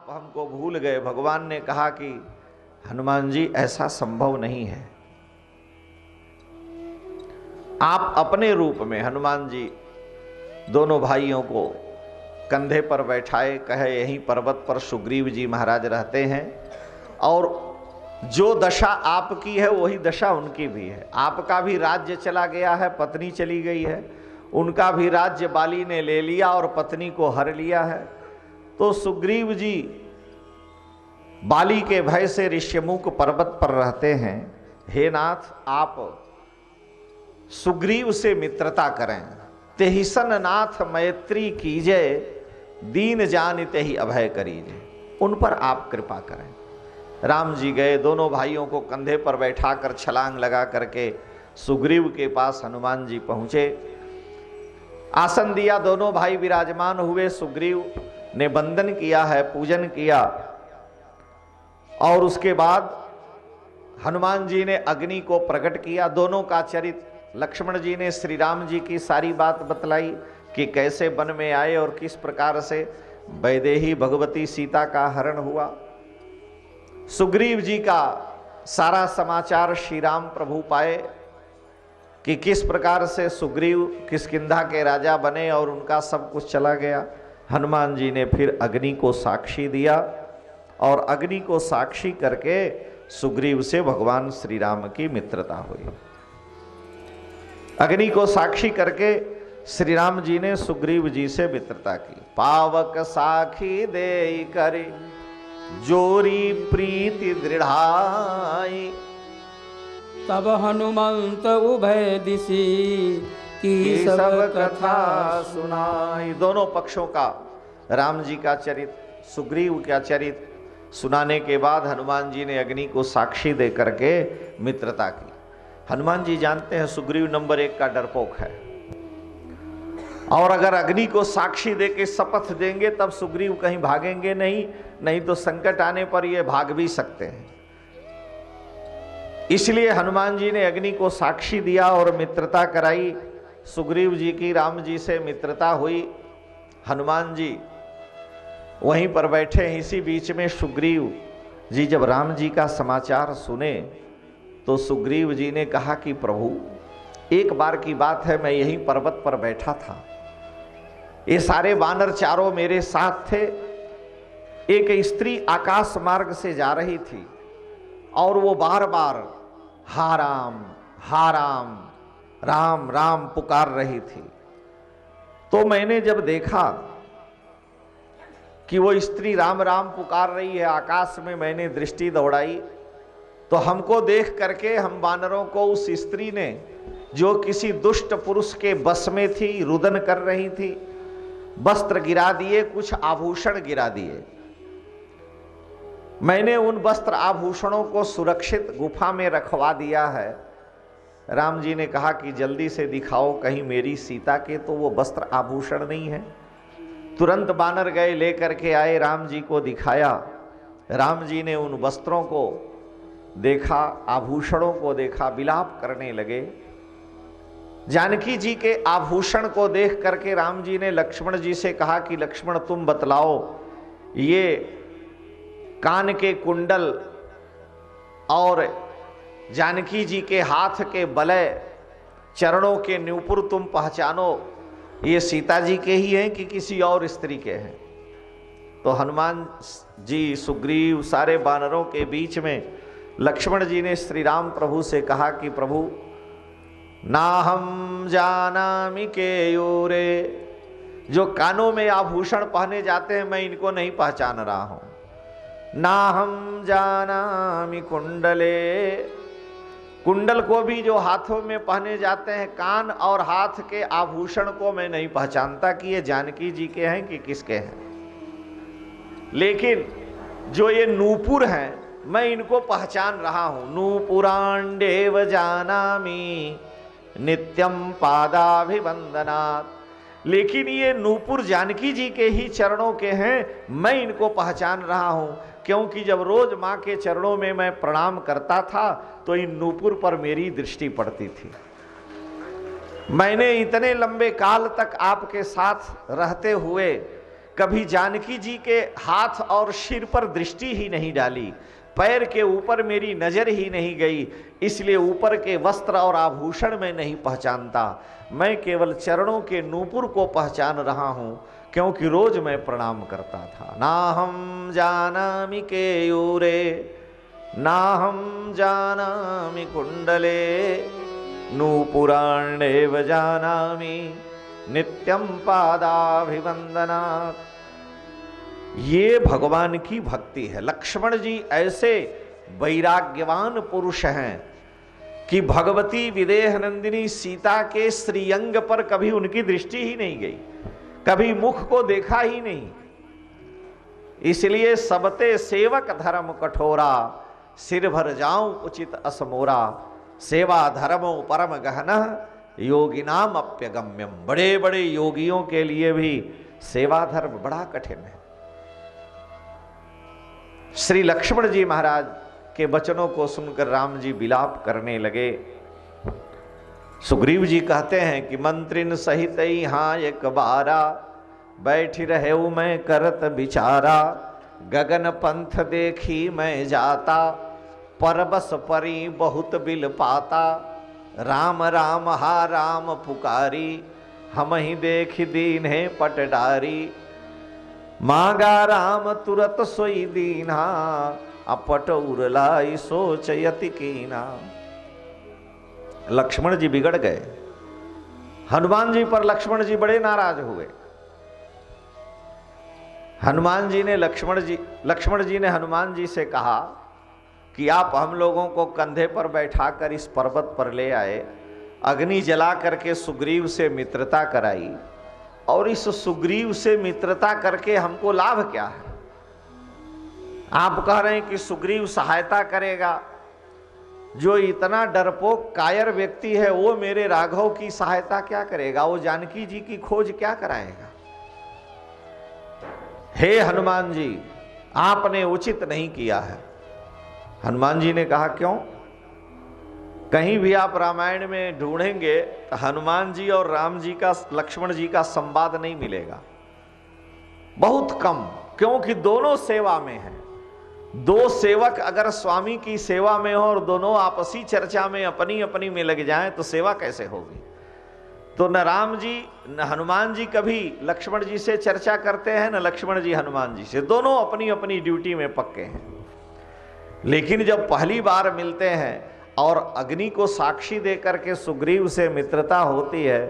आप हमको भूल गए। भगवान ने कहा कि हनुमान जी ऐसा संभव नहीं है। आप अपने रूप में, हनुमान जी दोनों भाइयों को कंधे पर बैठाए, कहे यहीं पर्वत पर सुग्रीव जी महाराज रहते हैं और जो दशा आपकी है वही दशा उनकी भी है। आपका भी राज्य चला गया है, पत्नी चली गई है, उनका भी राज्य बाली ने ले लिया और पत्नी को हर लिया है। तो सुग्रीव जी बाली के भय से ऋष्यमुख पर्वत पर रहते हैं। हे नाथ, आप सुग्रीव से मित्रता करें। तेहिसन नाथ मैत्री कीजे, दीन जान तेहि अभय करीजे। उन पर आप कृपा करें। राम जी गए, दोनों भाइयों को कंधे पर बैठाकर छलांग लगा करके सुग्रीव के पास हनुमान जी पहुंचे। आसन दिया, दोनों भाई विराजमान हुए। सुग्रीव ने वंदन किया है, पूजन किया और उसके बाद हनुमान जी ने अग्नि को प्रकट किया। दोनों का चरित्र, लक्ष्मण जी ने श्री राम जी की सारी बात बतलाई कि कैसे वन में आए और किस प्रकार से वैदेही भगवती सीता का हरण हुआ। सुग्रीव जी का सारा समाचार श्री राम प्रभु पाए कि किस प्रकार से सुग्रीव किष्किंधा के राजा बने और उनका सब कुछ चला गया। हनुमान जी ने फिर अग्नि को साक्षी दिया और अग्नि को साक्षी करके सुग्रीव से भगवान श्री राम की मित्रता हुई। अग्नि को साक्षी करके श्री राम जी ने सुग्रीव जी से मित्रता की। पावक साखी दे करे जोरी प्रीति दृढ़ाई, तब हनुमंत उभय दिशि की सब कथा सुनाई। दोनों पक्षों का, राम जी का चरित्र, सुग्रीव का चरित्र सुनाने के बाद हनुमान जी ने अग्नि को साक्षी दे करके मित्रता की। हनुमान जी जानते हैं सुग्रीव नंबर 1 का डरपोक है और अगर अग्नि को साक्षी दे के शपथ देंगे तब सुग्रीव कहीं भागेंगे नहीं, नहीं तो संकट आने पर ये भाग भी सकते हैं। इसलिए हनुमान जी ने अग्नि को साक्षी दिया और मित्रता कराई। सुग्रीव जी की राम जी से मित्रता हुई। हनुमान जी वहीं पर बैठे हैं। इसी बीच में सुग्रीव जी जब राम जी का समाचार सुने तो सुग्रीव जी ने कहा कि प्रभु, एक बार की बात है, मैं यहीं पर्वत पर बैठा था, ये सारे वानर चारों मेरे साथ थे। एक स्त्री आकाश मार्ग से जा रही थी और वो बार बार हा राम, हा राम, राम राम पुकार रही थी। तो मैंने जब देखा कि वो स्त्री राम राम पुकार रही है, आकाश में मैंने दृष्टि दौड़ाई तो हमको देख करके, हम वानरों को, उस स्त्री ने जो किसी दुष्ट पुरुष के बस में थी, रुदन कर रही थी, वस्त्र गिरा दिए, कुछ आभूषण गिरा दिए। मैंने उन वस्त्र आभूषणों को सुरक्षित गुफा में रखवा दिया है। राम जी ने कहा कि जल्दी से दिखाओ कहीं मेरी सीता के तो वो वस्त्र आभूषण नहीं है। तुरंत बानर गए, लेकर के आए, राम जी को दिखाया। राम जी ने उन वस्त्रों को देखा, आभूषणों को देखा, विलाप करने लगे। जानकी जी के आभूषण को देख करके राम जी ने लक्ष्मण जी से कहा कि लक्ष्मण तुम बतलाओ, ये कान के कुंडल और जानकी जी के हाथ के बलय, चरणों के न्यूपुर तुम पहचानो, ये सीता जी के ही हैं कि किसी और स्त्री के हैं। तो हनुमान जी, सुग्रीव, सारे वानरों के बीच में लक्ष्मण जी ने श्री राम प्रभु से कहा कि प्रभु, ना हम जानामि केयूरे, जो कानों में आभूषण पहने जाते हैं मैं इनको नहीं पहचान रहा हूं। ना हम जानामि कुंडले, कुंडल को भी जो हाथों में पहने जाते हैं, कान और हाथ के आभूषण को मैं नहीं पहचानता कि ये जानकी जी के हैं कि किसके हैं। लेकिन जो ये नूपुर हैं मैं इनको पहचान रहा हूं। नूपुरांडेव जानामि नित्यम पादाभिवंदनात्। लेकिन ये नूपुर जानकी जी के ही चरणों के हैं, मैं इनको पहचान रहा हूं क्योंकि जब रोज मां के चरणों में मैं प्रणाम करता था तो इन नूपुर पर मेरी दृष्टि पड़ती थी। मैंने इतने लंबे काल तक आपके साथ रहते हुए कभी जानकी जी के हाथ और सिर पर दृष्टि ही नहीं डाली, पैर के ऊपर मेरी नजर ही नहीं गई, इसलिए ऊपर के वस्त्र और आभूषण में नहीं पहचानता। मैं केवल चरणों के नूपुर को पहचान रहा हूं, क्योंकि रोज मैं प्रणाम करता था। ना हम जानामि केयूरे ना हम जानामि कुंडले नूपुराण्येव जानामि नित्यं पादाभिवंदनात्। ये भगवान की भक्ति है। लक्ष्मण जी ऐसे वैराग्यवान पुरुष हैं कि भगवती विदेह नंदिनी सीता के श्रीअंग पर कभी उनकी दृष्टि ही नहीं गई, कभी मुख को देखा ही नहीं। इसलिए सबते सेवक धर्म कठोरा, सिर भर जाऊं उचित असमोरा। सेवा धर्मो परम गहन योगिनाम अप्यगम्यम। बड़े बड़े योगियों के लिए भी सेवा धर्म बड़ा कठिन है। श्री लक्ष्मण जी महाराज के वचनों को सुनकर राम जी विलाप करने लगे। सुग्रीव जी कहते हैं कि मंत्रिन सहित यहाँ एक बारा, बैठ रहे मैं करत विचारा। गगन पंथ देखी मैं जाता, परबस परी बहुत बिल पाता। राम राम हा राम पुकारी, हम ही देख दीन है पटडारी। मांगा राम तुरत सोई दीना, अपट उरलाई सोच यति कीना। लक्ष्मण जी बिगड़ गए। हनुमान जी पर लक्ष्मण जी बड़े नाराज हुए। हनुमान जी ने लक्ष्मण जी ने हनुमान जी से कहा कि आप हम लोगों को कंधे पर बैठाकर इस पर्वत पर ले आए, अग्नि जला करके सुग्रीव से मित्रता कराई, और इस सुग्रीव से मित्रता करके हमको लाभ क्या है? आप कह रहे हैं कि सुग्रीव सहायता करेगा। जो इतना डरपोक कायर व्यक्ति है वो मेरे राघव की सहायता क्या करेगा? वो जानकी जी की खोज क्या कराएगा? हे हनुमान जी, आपने उचित नहीं किया है। हनुमान जी ने कहा क्यों? कहीं भी आप रामायण में ढूंढेंगे तो हनुमान जी और राम जी का, लक्ष्मण जी का संवाद नहीं मिलेगा, बहुत कम, क्योंकि दोनों सेवा में हैं। दो सेवक अगर स्वामी की सेवा में हो और दोनों आपसी चर्चा में अपनी अपनी में लग जाएं तो सेवा कैसे होगी? तो न राम जी न हनुमान जी कभी लक्ष्मण जी से चर्चा करते हैं, न लक्ष्मण जी हनुमान जी से। दोनों अपनी अपनी ड्यूटी में पक्के हैं। लेकिन जब पहली बार मिलते हैं और अग्नि को साक्षी देकर के सुग्रीव से मित्रता होती है,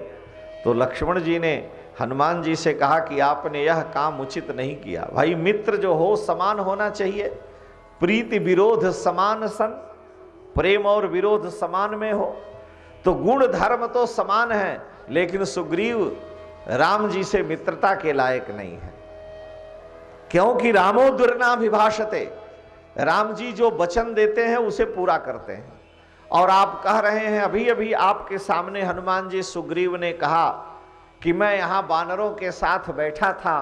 तो लक्ष्मण जी ने हनुमान जी से कहा कि आपने यह काम उचित नहीं किया। भाई, मित्र जो हो समान होना चाहिए। प्रीति विरोध समान सन, प्रेम और विरोध समान में हो, तो गुण धर्म तो समान है, लेकिन सुग्रीव राम जी से मित्रता के लायक नहीं है, क्योंकि रामो दुर्नाभिभाषते। राम जी जो वचन देते हैं उसे पूरा करते हैं। और आप कह रहे हैं, अभी अभी आपके सामने हनुमान जी सुग्रीव ने कहा कि मैं यहां वानरों के साथ बैठा था,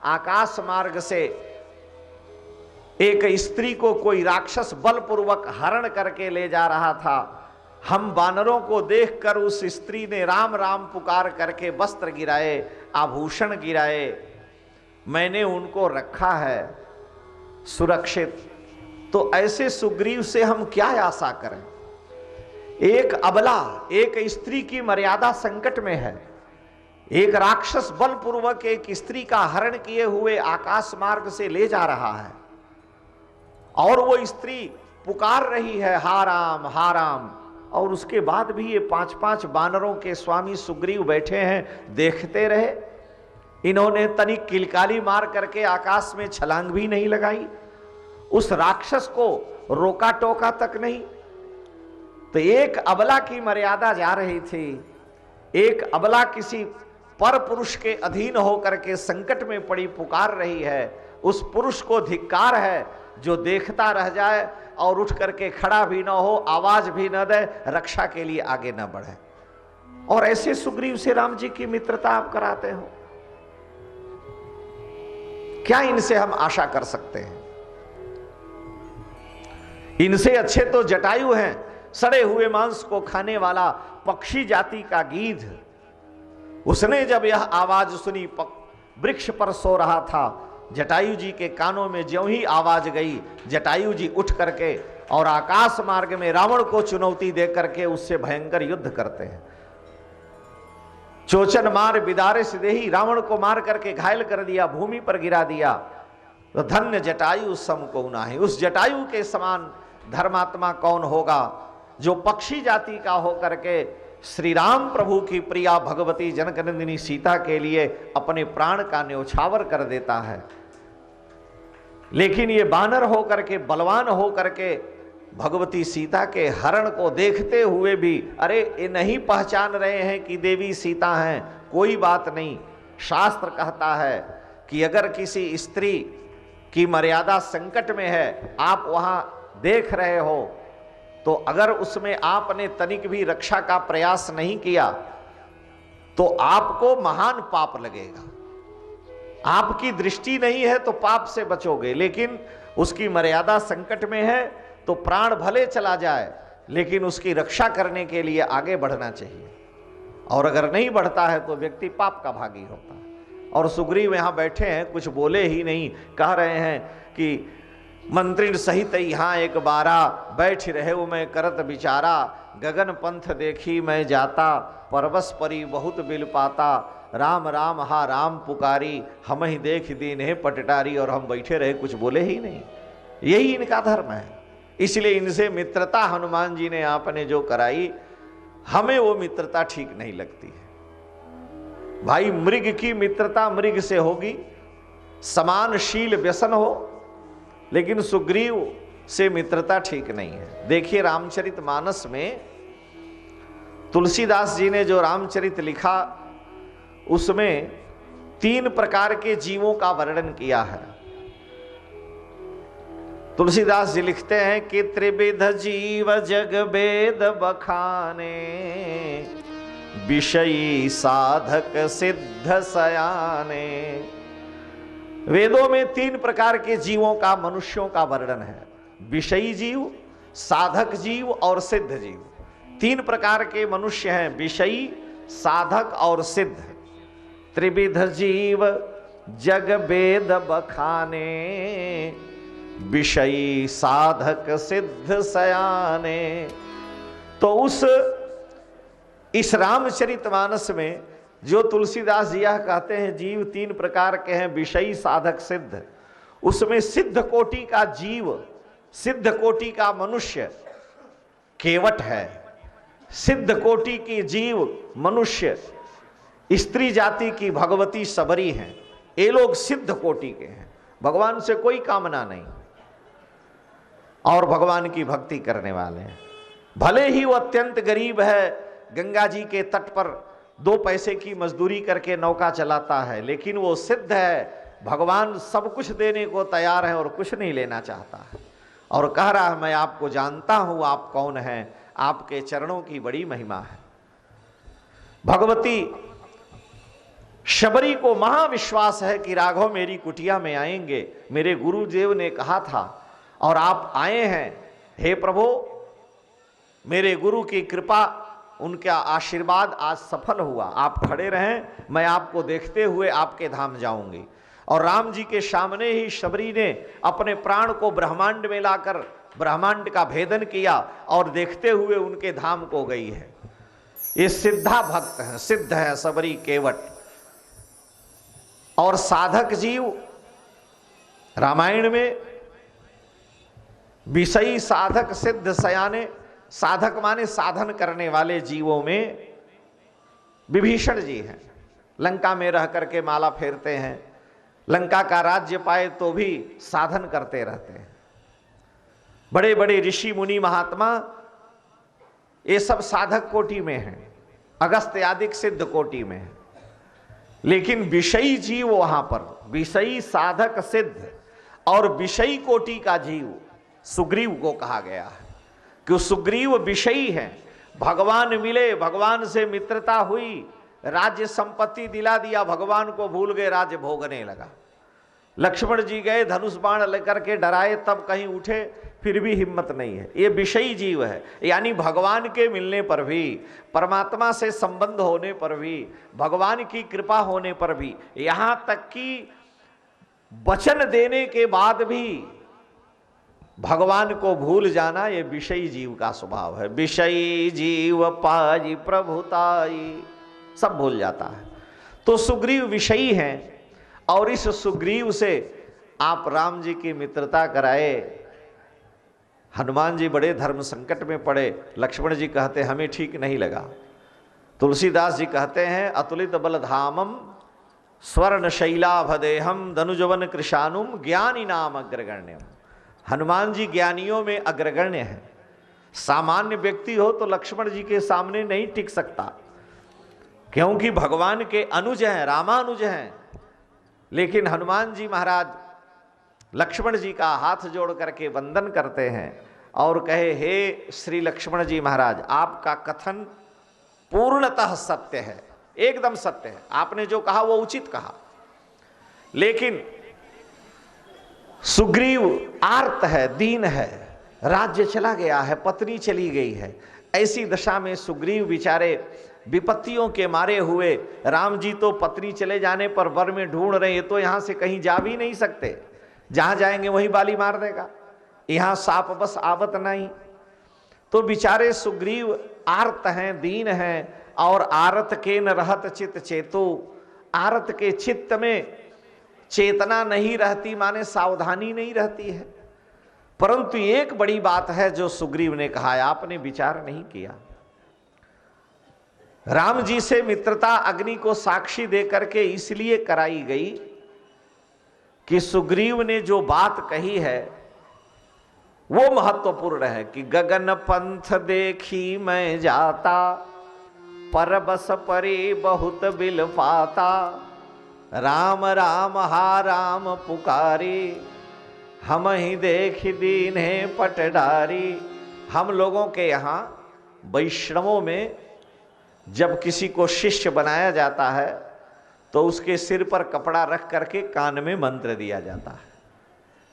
आकाश मार्ग से एक स्त्री को कोई राक्षस बलपूर्वक हरण करके ले जा रहा था। हम वानरों को देखकर उस स्त्री ने राम राम पुकार करके वस्त्र गिराए, आभूषण गिराए, मैंने उनको रखा है सुरक्षित। तो ऐसे सुग्रीव से हम क्या आशा करें? एक अबला, एक स्त्री की मर्यादा संकट में है। एक राक्षस बलपूर्वक एक स्त्री का हरण किए हुए आकाश मार्ग से ले जा रहा है, और वो स्त्री पुकार रही है हा राम, और उसके बाद भी ये 5-5 वानरों के स्वामी सुग्रीव बैठे हैं, देखते रहे। इन्होंने तनिक किलकाली मार करके आकाश में छलांग भी नहीं लगाई, उस राक्षस को रोका टोका तक नहीं। तो एक अबला की मर्यादा जा रही थी। एक अबला किसी पर पुरुष के अधीन होकर के संकट में पड़ी पुकार रही है। उस पुरुष को धिक्कार है जो देखता रह जाए और उठ करके खड़ा भी ना हो, आवाज भी न दे, रक्षा के लिए आगे न बढ़े। और ऐसे सुग्रीव से राम जी की मित्रता आप कराते हो? क्या इनसे हम आशा कर सकते हैं? इनसे अच्छे तो जटायु हैं, सड़े हुए मांस को खाने वाला पक्षी जाति का गीध। उसने जब यह आवाज सुनी वृक्ष पर सो रहा था। जटायु जी के कानों में ज्यों ही आवाज गई, जटायु जी उठ करके और आकाश मार्ग में रावण को चुनौती दे करके उससे भयंकर युद्ध करते हैं। चोचन मार बिदारे सिदेही, रावण को मार करके घायल कर दिया, भूमि पर गिरा दिया। तो धन्य जटायु सम को नाही, उस जटायु के समान धर्मात्मा कौन होगा जो पक्षी जाति का होकर के श्री राम प्रभु की प्रिया भगवती जनकनंदिनी सीता के लिए अपने प्राण का न्योछावर कर देता है। लेकिन ये बानर होकर के, बलवान होकर के भगवती सीता के हरण को देखते हुए भी अरे ये नहीं पहचान रहे हैं कि देवी सीता हैं। कोई बात नहीं, शास्त्र कहता है कि अगर किसी स्त्री की मर्यादा संकट में है, आप वहां देख रहे हो, तो अगर उसमें आपने तनिक भी रक्षा का प्रयास नहीं किया तो आपको महान पाप लगेगा। आपकी दृष्टि नहीं है तो पाप से बचोगे, लेकिन उसकी मर्यादा संकट में है तो प्राण भले चला जाए लेकिन उसकी रक्षा करने के लिए आगे बढ़ना चाहिए। और अगर नहीं बढ़ता है तो व्यक्ति पाप का भागी होता है। और सुग्रीव यहां बैठे हैं, कुछ बोले ही नहीं, कह रहे हैं कि मंत्रिण सहित यहाँ एक बारा, बैठ रहे हो मैं करत विचारा, गगन पंथ देखी मैं जाता, परवस परी बहुत बिल पाता, राम राम हा राम पुकारी, हम ही देख दीन है पटटारी। और हम बैठे रहे, कुछ बोले ही नहीं। यही इनका धर्म है। इसलिए इनसे मित्रता हनुमान जी ने आपने जो कराई, हमें वो मित्रता ठीक नहीं लगती है। भाई मृग की मित्रता मृग से होगी, समानशील व्यसन हो, लेकिन सुग्रीव से मित्रता ठीक नहीं है। देखिए रामचरितमानस में तुलसीदास जी ने जो रामचरित लिखा उसमें 3 प्रकार के जीवों का वर्णन किया है। तुलसीदास जी लिखते हैं कि त्रिविध जीव जग वेद बखाने, विषयी साधक सिद्ध सयाने। वेदों में 3 प्रकार के जीवों का, मनुष्यों का वर्णन है। विषयी जीव, साधक जीव और सिद्ध जीव। 3 प्रकार के मनुष्य हैं, विषयी, साधक और सिद्ध। त्रिविध जीव जग वेद बखाने, विषयी साधक सिद्ध सयाने। तो इस रामचरितमानस में जो तुलसीदास जी यह कहते हैं जीव 3 प्रकार के हैं, विषयी साधक सिद्ध, उसमें सिद्ध कोटि का जीव, सिद्ध कोटि का मनुष्य केवट है। सिद्ध कोटि की जीव मनुष्य स्त्री जाति की भगवती सबरी हैं। ये लोग सिद्ध कोटि के हैं, भगवान से कोई कामना नहीं और भगवान की भक्ति करने वाले हैं। भले ही वो अत्यंत गरीब है, गंगा जी के तट पर 2 पैसे की मजदूरी करके नौका चलाता है, लेकिन वो सिद्ध है। भगवान सब कुछ देने को तैयार है और कुछ नहीं लेना चाहता है। और कह रहा है मैं आपको जानता हूं, आप कौन हैं, आपके चरणों की बड़ी महिमा है। भगवती शबरी को महाविश्वास है कि राघव मेरी कुटिया में आएंगे, मेरे गुरुदेव ने कहा था और आप आए हैं। हे प्रभु, मेरे गुरु की कृपा, उनका आशीर्वाद आज सफल हुआ। आप खड़े रहें, मैं आपको देखते हुए आपके धाम जाऊंगी। और राम जी के सामने ही शबरी ने अपने प्राण को ब्रह्मांड में लाकर ब्रह्मांड का भेदन किया और देखते हुए उनके धाम को गई है। ये सिद्धा भक्त है, सिद्ध है शबरी केवट। और साधक जीव रामायण में विषयी साधक सिद्ध सयाने, साधक माने साधन करने वाले जीवों में विभीषण जी हैं। लंका में रह करके माला फेरते हैं, लंका का राज्य पाए तो भी साधन करते रहते हैं। बड़े बड़े ऋषि मुनि महात्मा ये सब साधक कोटि में हैं, अगस्त्य आदि सिद्ध कोटि में हैं। लेकिन विषयी जीव वहां पर, विषयी साधक सिद्ध और विषयी कोटि का जीव सुग्रीव को कहा गया है कि सुग्रीव विषयी है। भगवान मिले, भगवान से मित्रता हुई, राज्य संपत्ति दिला दिया, भगवान को भूल गए, राज्य भोगने लगा। लक्ष्मण जी गए धनुष बाण लेकर के, डराए तब कहीं उठे, फिर भी हिम्मत नहीं है। ये विषयी जीव है, यानी भगवान के मिलने पर भी, परमात्मा से संबंध होने पर भी, भगवान की कृपा होने पर भी, यहां तक कि वचन देने के बाद भी भगवान को भूल जाना, ये विषयी जीव का स्वभाव है। विषयी जीव पाई प्रभुताई, सब भूल जाता है। तो सुग्रीव विषयी हैं, और इस सुग्रीव से आप राम जी की मित्रता कराए। हनुमान जी बड़े धर्म संकट में पड़े, लक्ष्मण जी कहते हमें ठीक नहीं लगा। तुलसीदास जी कहते हैं अतुलित बलधामम स्वर्ण शैलाभदेहम धनुजवन कृशानुम ज्ञानी नाम अग्रगण्यम। हनुमान जी ज्ञानियों में अग्रगण्य है। सामान्य व्यक्ति हो तो लक्ष्मण जी के सामने नहीं टिक सकता, क्योंकि भगवान के अनुज हैं, रामानुज हैं। लेकिन हनुमान जी महाराज लक्ष्मण जी का हाथ जोड़ करके वंदन करते हैं और कहे, हे श्री लक्ष्मण जी महाराज, आपका कथन पूर्णतः सत्य है, एकदम सत्य है, आपने जो कहा वो उचित कहा। लेकिन सुग्रीव आर्त है, दीन है, राज्य चला गया है, पत्नी चली गई है। ऐसी दशा में सुग्रीव बेचारे विपत्तियों के मारे हुए, राम जी तो पत्नी चले जाने पर वर में ढूंढ रहे हैं, तो यहां से कहीं जा भी नहीं सकते, जहां जाएंगे वहीं बाली मार देगा, यहां साप बस आवत नहीं। तो बेचारे सुग्रीव आर्त हैं, दीन हैं, और आरत के न रहत चित चेतु, आरत के चित्त में चेतना नहीं रहती, माने सावधानी नहीं रहती है। परंतु एक बड़ी बात है जो सुग्रीव ने कहा, आपने विचार नहीं किया। राम जी से मित्रता अग्नि को साक्षी देकर के इसलिए कराई गई कि सुग्रीव ने जो बात कही है वो महत्वपूर्ण है कि गगन पंथ देखी मैं जाता, पर बस परे बहुत बिल पाता, राम राम हा राम पुकारे, हम ही देख दीन्हे पटडारी। हम लोगों के यहाँ वैष्णवों में जब किसी को शिष्य बनाया जाता है तो उसके सिर पर कपड़ा रख करके कान में मंत्र दिया जाता है,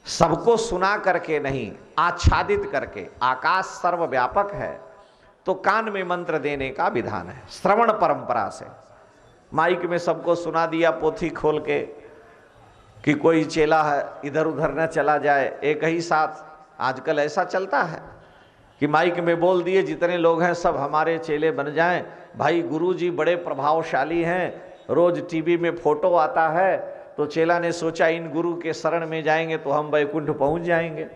सबको सुना करके नहीं, आच्छादित करके। आकाश सर्वव्यापक है तो कान में मंत्र देने का विधान है, श्रवण परंपरा से। माइक में सबको सुना दिया पोथी खोल के कि कोई चेला है इधर उधर न चला जाए, एक ही साथ। आजकल ऐसा चलता है कि माइक में बोल दिए जितने लोग हैं सब हमारे चेले बन जाएं। भाई गुरुजी बड़े प्रभावशाली हैं, रोज टीवी में फोटो आता है, तो चेला ने सोचा इन गुरु के शरण में जाएंगे तो हम वैकुंठ पहुंच जाएंगे।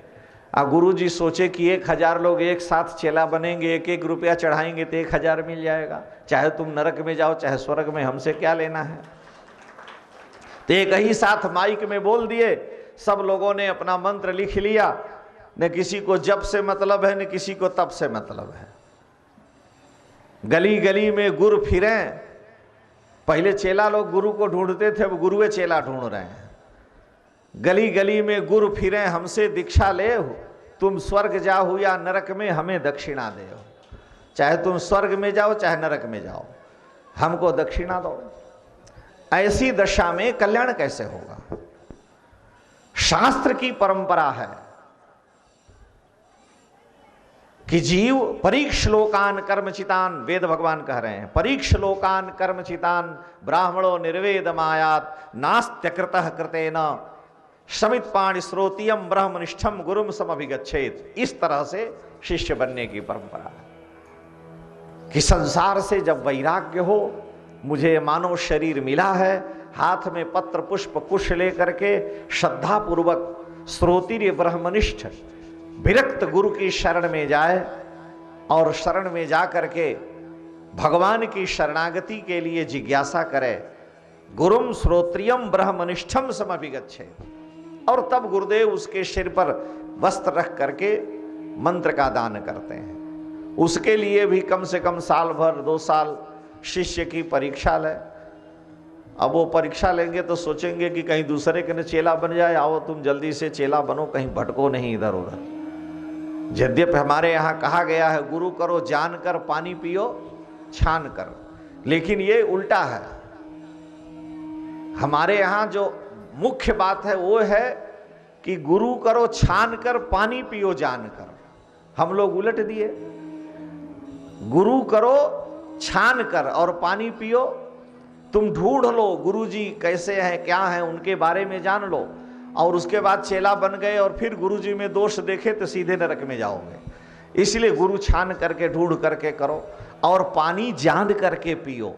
और गुरुजी सोचे कि 1000 लोग एक साथ चेला बनेंगे, 1-1 रुपया चढ़ाएंगे तो 1000 मिल जाएगा, चाहे तुम नरक में जाओ चाहे स्वर्ग में, हमसे क्या लेना है। तो एक ही साथ माइक में बोल दिए, सब लोगों ने अपना मंत्र लिख लिया, न किसी को जब से मतलब है न किसी को तब से मतलब है। गली गली में गुरु फिरें, पहले चेला लोग गुरु को ढूंढते थे, अब गुरुए चेला ढूंढ रहे हैं। गली गली में गुरु फिरें, हमसे दीक्षा ले हो, तुम स्वर्ग जाओ या नरक में हमें दक्षिणा दे हो, चाहे तुम स्वर्ग में जाओ चाहे नरक में जाओ, हमको दक्षिणा दो। ऐसी दशा में कल्याण कैसे होगा। शास्त्र की परंपरा है कि जीव परीक्ष लोकान कर्मचितान, वेद भगवान कह रहे हैं, परीक्ष लोकान कर्मचितान ब्राह्मणो निर्वेद मायात नास्त्यकृतः कृतेन शमित पाणि श्रोतियम ब्रह्मनिष्ठम गुरुम समभिगच्छेत। इस तरह से शिष्य बनने की परंपरा है कि संसार से जब वैराग्य हो, मुझे मानव शरीर मिला है, हाथ में पत्र पुष्प कुश लेकर के श्रद्धा पूर्वक श्रोतिर्य ब्रह्मनिष्ठ विरक्त गुरु की शरण में जाए और शरण में जा करके भगवान की शरणागति के लिए जिज्ञासा करे। गुरुम श्रोत्रियम ब्रह्मनिष्ठम समभिगच्छे, और तब गुरुदेव उसके सिर पर वस्त्र रख करके मंत्र का दान करते हैं। उसके लिए भी कम से कम साल भर 2 साल शिष्य की परीक्षा ले। अब वो परीक्षा लेंगे तो सोचेंगे कि कहीं दूसरे के न चेला बन जाए, आओ तुम जल्दी से चेला बनो, कहीं भटको नहीं इधर उधर। यद्यपि हमारे यहाँ कहा गया है गुरु करो जान कर, पानी पियो छान कर, लेकिन ये उल्टा है। हमारे यहाँ जो मुख्य बात है वो है कि गुरु करो छान कर, पानी पियो जान कर। हम लोग उलट दिए, गुरु करो छान कर और पानी पियो। तुम ढूंढ लो गुरु जी कैसे हैं, क्या हैं, उनके बारे में जान लो, और उसके बाद चेला बन गए और फिर गुरु जी में दोष देखे तो सीधे नरक में जाओगे। इसलिए गुरु छान करके ढूंढ करके करो और पानी जान करके पियो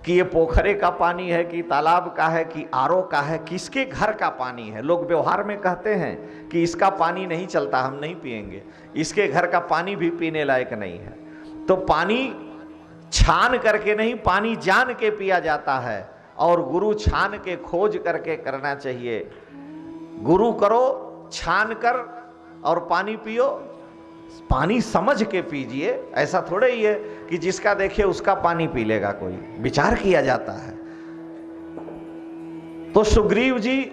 कि ये पोखरे का पानी है कि तालाब का है कि आरओ का है, किसके घर का पानी है। लोग व्यवहार में कहते हैं कि इसका पानी नहीं चलता, हम नहीं पिएंगे, इसके घर का पानी भी पीने लायक नहीं है। तो पानी छान करके नहीं, पानी जान के पिया जाता है और गुरु छान के खोज करके करना चाहिए। गुरु करो छान कर और पानी पियो, पानी समझ के पीजिए। ऐसा थोड़े ही है कि जिसका देखे उसका पानी पी लेगा, कोई विचार किया जाता है। तो सुग्रीव जी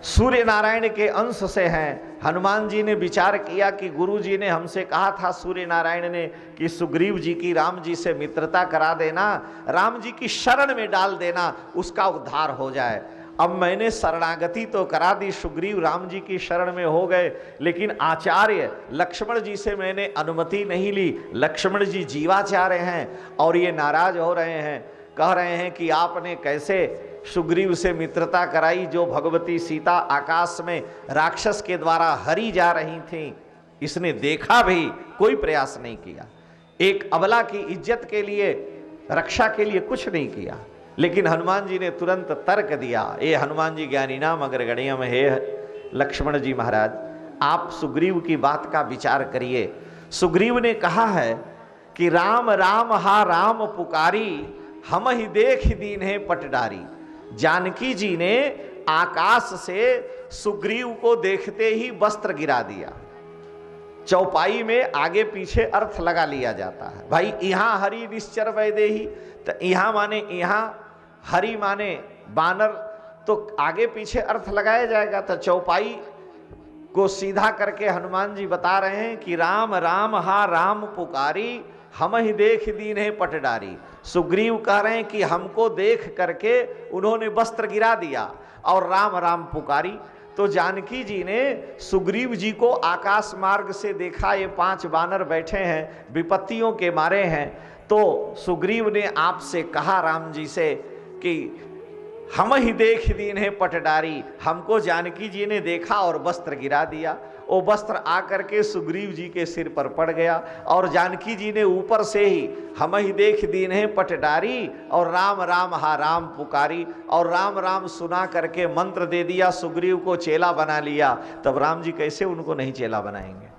सूर्य नारायण के अंश से हैं। हनुमान जी ने विचार किया कि गुरु जी ने हमसे कहा था, सूर्य नारायण ने, कि सुग्रीव जी की राम जी से मित्रता करा देना, राम जी की शरण में डाल देना, उसका उद्धार हो जाए। अब मैंने शरणागति तो करा दी, सुग्रीव राम जी की शरण में हो गए, लेकिन आचार्य लक्ष्मण जी से मैंने अनुमति नहीं ली। लक्ष्मण जी जीवाचार्य हैं और ये नाराज हो रहे हैं, कह रहे हैं कि आपने कैसे सुग्रीव से मित्रता कराई, जो भगवती सीता आकाश में राक्षस के द्वारा हरी जा रही थी, इसने देखा भी कोई प्रयास नहीं किया, एक अबला की इज्जत के लिए, रक्षा के लिए कुछ नहीं किया। लेकिन हनुमान जी ने तुरंत तर्क दिया, ये हनुमान जी ज्ञानी नाम अगर गणियम है लक्ष्मण जी महाराज, आप सुग्रीव की बात का विचार करिए। सुग्रीव ने कहा है कि राम राम हा राम पुकारी, हम ही देख दीन है पटडारी। जानकी जी ने आकाश से सुग्रीव को देखते ही वस्त्र गिरा दिया। चौपाई में आगे पीछे अर्थ लगा लिया जाता है। भाई यहाँ हरि निश्चर वैदेही, तो यहाँ माने यहाँ, हरि माने बानर, तो आगे पीछे अर्थ लगाया जाएगा। तो चौपाई को सीधा करके हनुमान जी बता रहे हैं कि राम राम हा राम पुकारी, हम ही देख दीन है पटडारी। सुग्रीव कह रहे हैं कि हमको देख करके उन्होंने वस्त्र गिरा दिया और राम राम पुकारी। तो जानकी जी ने सुग्रीव जी को आकाश मार्ग से देखा, ये 5 बानर बैठे हैं, विपत्तियों के मारे हैं। तो सुग्रीव ने आपसे कहा राम जी से कि हम ही देख दीन है पटडारी, हमको जानकी जी ने देखा और वस्त्र गिरा दिया। वो वस्त्र आकर के सुग्रीव जी के सिर पर पड़ गया और जानकी जी ने ऊपर से ही हम ही देख दीन है पटडारी और राम राम हा राम पुकारी और राम राम सुना करके मंत्र दे दिया, सुग्रीव को चेला बना लिया। तब राम जी कैसे उनको नहीं चेला बनाएंगे?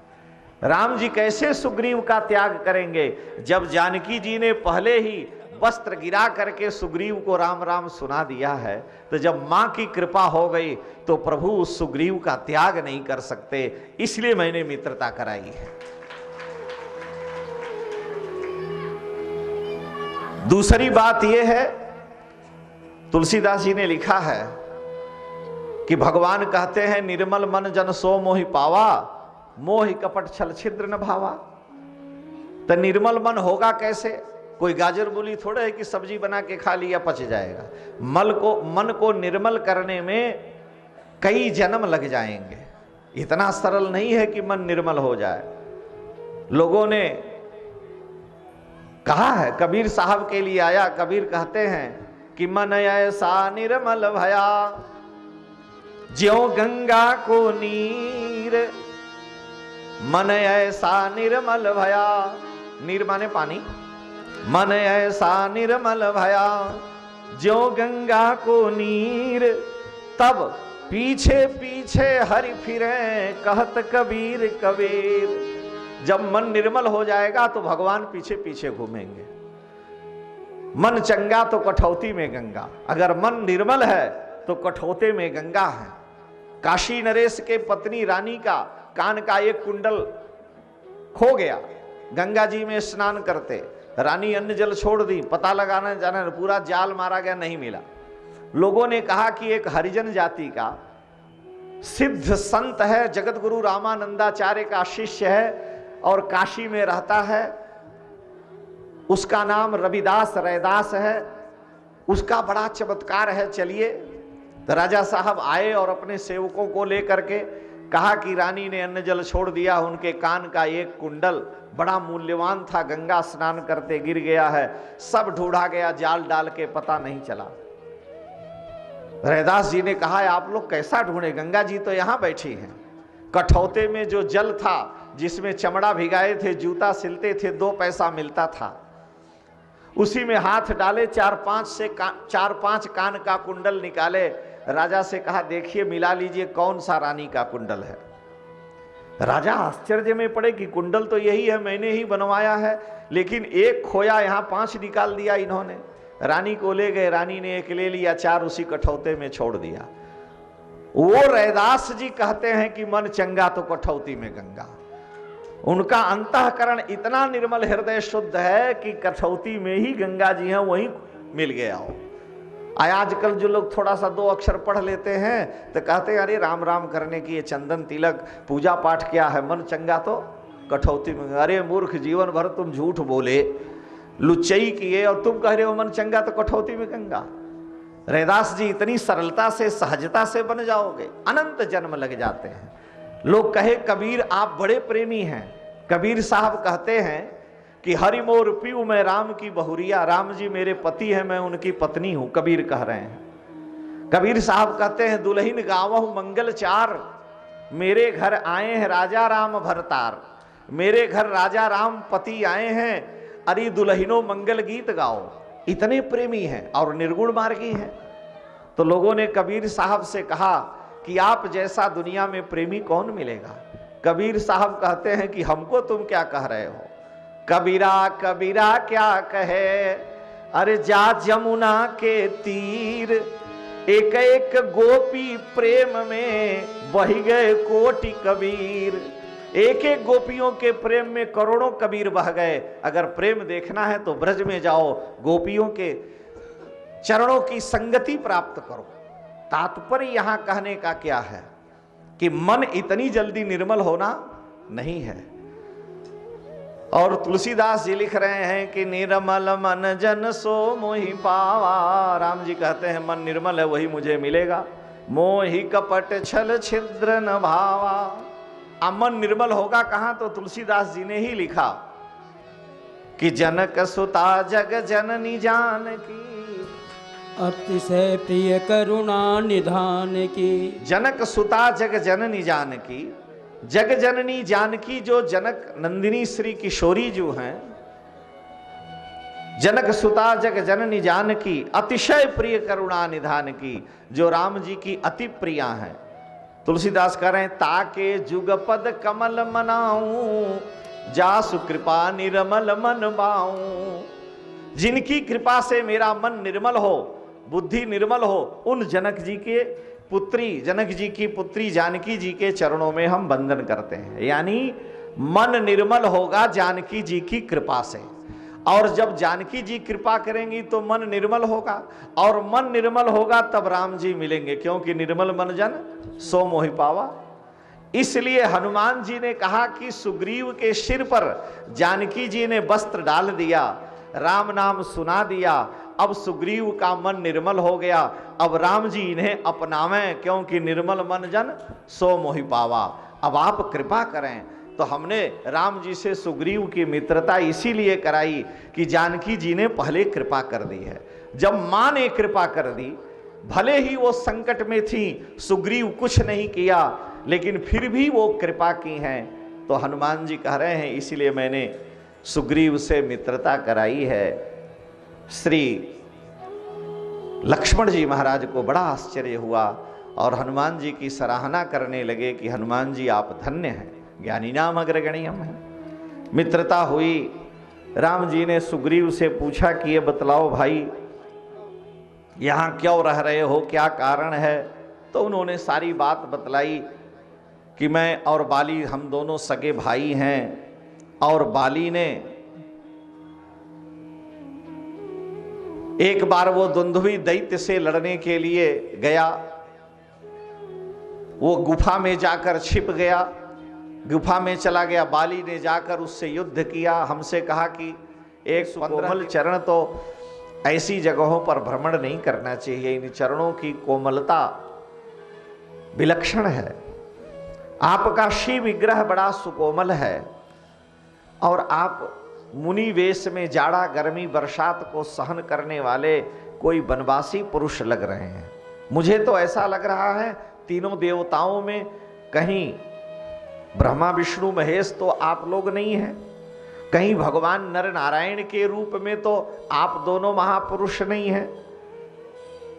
राम जी कैसे सुग्रीव का त्याग करेंगे जब जानकी जी ने पहले ही वस्त्र गिरा करके सुग्रीव को राम राम सुना दिया है? तो जब मां की कृपा हो गई तो प्रभु उस सुग्रीव का त्याग नहीं कर सकते, इसलिए मैंने मित्रता कराई है। दूसरी बात यह है, तुलसीदास जी ने लिखा है कि भगवान कहते हैं निर्मल मन जन सो मोहि पावा, मोहि कपट छल छिद्र न भावा। तो निर्मल मन होगा कैसे? कोई गाजर मूली थोड़ा है कि सब्जी बना के खा लिया पच जाएगा। मन को निर्मल करने में कई जन्म लग जाएंगे, इतना सरल नहीं है कि मन निर्मल हो जाए। लोगों ने कहा है, कबीर साहब के लिए आया, कबीर कहते हैं कि मन ऐसा निर्मल भया ज्यों गंगा को नीर, मन ऐसा निर्मल भया, नीर माने पानी, मन ऐसा निर्मल भया ज्यों गंगा को नीर, तब पीछे पीछे हरि फिरे कहत कबीर कबीर। जब मन निर्मल हो जाएगा तो भगवान पीछे पीछे घूमेंगे। मन चंगा तो कठौती में गंगा, अगर मन निर्मल है तो कठौते में गंगा है। काशी नरेश के पत्नी रानी का कान का एक कुंडल खो गया, गंगा जी में स्नान करते, रानी अन्न जल छोड़ दी, पता लगाना जाना, पूरा जाल मारा गया, नहीं मिला। लोगों ने कहा कि एक हरिजन जाति का सिद्ध संत है, जगत गुरु रामानंदाचार्य का शिष्य है और काशी में रहता है, उसका नाम रविदास रैदास है, उसका बड़ा चमत्कार है, चलिए तो राजा साहब आए और अपने सेवकों को लेकर के कहा कि रानी ने अन्न जल छोड़ दिया, उनके कान का एक कुंडल बड़ा मूल्यवान था, गंगा स्नान करते गिर गया है, सब ढूंढा गया, जाल डाल के पता नहीं चला। रैदास जी ने कहा आप लोग कैसा ढूंढे, गंगा जी तो यहां बैठी हैं। कठौते में जो जल था जिसमें चमड़ा भिगाए थे, जूता सिलते थे, 2 पैसा मिलता था, उसी में हाथ डाले, 4-5 कान का कुंडल निकाले। राजा से कहा देखिए मिला लीजिए कौन सा रानी का कुंडल है। राजा आश्चर्य में पड़े कि कुंडल तो यही है, मैंने ही बनवाया है, लेकिन एक खोया, यहाँ 5 निकाल दिया इन्होंने। रानी को ले गए, रानी ने एक ले लिया, 4 उसी कठौते में छोड़ दिया। वो रैदास जी कहते हैं कि मन चंगा तो कठौती में गंगा। उनका अंतःकरण इतना निर्मल हृदय शुद्ध है कि कठौती में ही गंगा जी हैं, वहीं मिल गया हो। आजकल जो लोग थोड़ा सा 2 अक्षर पढ़ लेते हैं तो कहते हैं अरे राम राम करने की ये चंदन तिलक पूजा पाठ क्या है, मन चंगा तो कठौती में। अरे मूर्ख, जीवन भर तुम झूठ बोले, लुच्चई किए और तुम कह रहे हो मन चंगा तो कठौती में गंगा। रैदास जी इतनी सरलता से सहजता से बन जाओगे, अनंत जन्म लग जाते हैं। लोग कहे कबीर आप बड़े प्रेमी हैं। कबीर साहब कहते हैं कि हरि मोर पीऊ मैं राम की बहुरिया, राम जी मेरे पति हैं, मैं उनकी पत्नी हूं, कबीर कह रहे हैं। कबीर साहब कहते हैं दुल्हिन गावहु मंगल चार, मेरे घर आए हैं राजा राम भरतार। मेरे घर राजा राम पति आए हैं, अरे दुल्हिनो मंगल गीत गाओ। इतने प्रेमी हैं और निर्गुण मार्गी हैं। तो लोगों ने कबीर साहब से कहा कि आप जैसा दुनिया में प्रेमी कौन मिलेगा। कबीर साहब कहते हैं कि हमको तुम क्या कह रहे हो, कबीरा कबीरा क्या कहे, अरे जा जमुना के तीर, एक एक गोपी प्रेम में बह गए कोटि कबीर। एक एक गोपियों के प्रेम में करोड़ों कबीर बह गए। अगर प्रेम देखना है तो ब्रज में जाओ, गोपियों के चरणों की संगति प्राप्त करो। तात्पर्य यहां कहने का क्या है कि मन इतनी जल्दी निर्मल होना नहीं है। और तुलसीदास जी लिख रहे हैं कि निर्मल मन जन सो मोहि पावा। राम जी कहते हैं मन निर्मल है वही मुझे मिलेगा। मोहि कपट छल छिद्र न भावा। अब मन निर्मल होगा कहां, तो तुलसीदास जी ने ही लिखा कि जनक सुता जग जननी जानकी, अतिशय प्रिय करुणा निधान की। जनक सुता जग जननी जानकी, जग जननी जानकी जो जनक नंदिनी श्री किशोरी जो हैं, जनक सुता जग जननी जानकी, अतिशय प्रिय करुणा निधान की, जो राम जी की अति प्रिया हैं। तुलसीदास कह रहे हैं ताके जुगपद कमल मनाऊं, जासु कृपा निर्मल मन बाऊं। जिनकी कृपा से मेरा मन निर्मल हो, बुद्धि निर्मल हो, उन जनक जी के पुत्री, जनक जी की पुत्री जानकी जी के चरणों में हम वंदन करते हैं। यानी मन निर्मल होगा जानकी जी की कृपा से, और जब जानकी जी कृपा करेंगी तो मन निर्मल होगा, और मन निर्मल होगा तब राम जी मिलेंगे, क्योंकि निर्मल मन जन सो मोहि पावा। इसलिए हनुमान जी ने कहा कि सुग्रीव के सिर पर जानकी जी ने वस्त्र डाल दिया, राम नाम सुना दिया, अब सुग्रीव का मन निर्मल हो गया। अब राम जी इन्हें अपनावें, क्योंकि निर्मल मन जन सो मोहि पावा। अब आप कृपा करें। तो हमने राम जी से सुग्रीव की मित्रता इसीलिए कराई कि जानकी जी ने पहले कृपा कर दी है। जब मां ने कृपा कर दी, भले ही वो संकट में थी, सुग्रीव कुछ नहीं किया, लेकिन फिर भी वो कृपा की हैं। तो हनुमान जी कह रहे हैं इसीलिए मैंने सुग्रीव से मित्रता कराई है। श्री लक्ष्मण जी महाराज को बड़ा आश्चर्य हुआ और हनुमान जी की सराहना करने लगे कि हनुमान जी आप धन्य हैं, ज्ञानी नाम अग्रगण्यम है। मित्रता हुई। राम जी ने सुग्रीव से पूछा कि ये बतलाओ भाई यहाँ क्यों रह रहे हो, क्या कारण है। तो उन्होंने सारी बात बतलाई कि मैं और बाली हम दोनों सगे भाई हैं, और बाली ने एक बार वो दुंदुभी दैत्य से लड़ने के लिए गया, वो गुफा में जाकर छिप गया, गुफा में चला गया। बाली ने जाकर उससे युद्ध किया, हमसे कहा कि एक कोमल चरण तो ऐसी जगहों पर भ्रमण नहीं करना चाहिए। इन चरणों की कोमलता विलक्षण है। आपका शिव विग्रह बड़ा सुकोमल है और आप मुनि वेश में जाड़ा गर्मी बरसात को सहन करने वाले कोई वनवासी पुरुष लग रहे हैं। मुझे तो ऐसा लग रहा है तीनों देवताओं में कहीं ब्रह्मा विष्णु महेश तो आप लोग नहीं हैं, कहीं भगवान नर नारायण के रूप में तो आप दोनों महापुरुष नहीं हैं।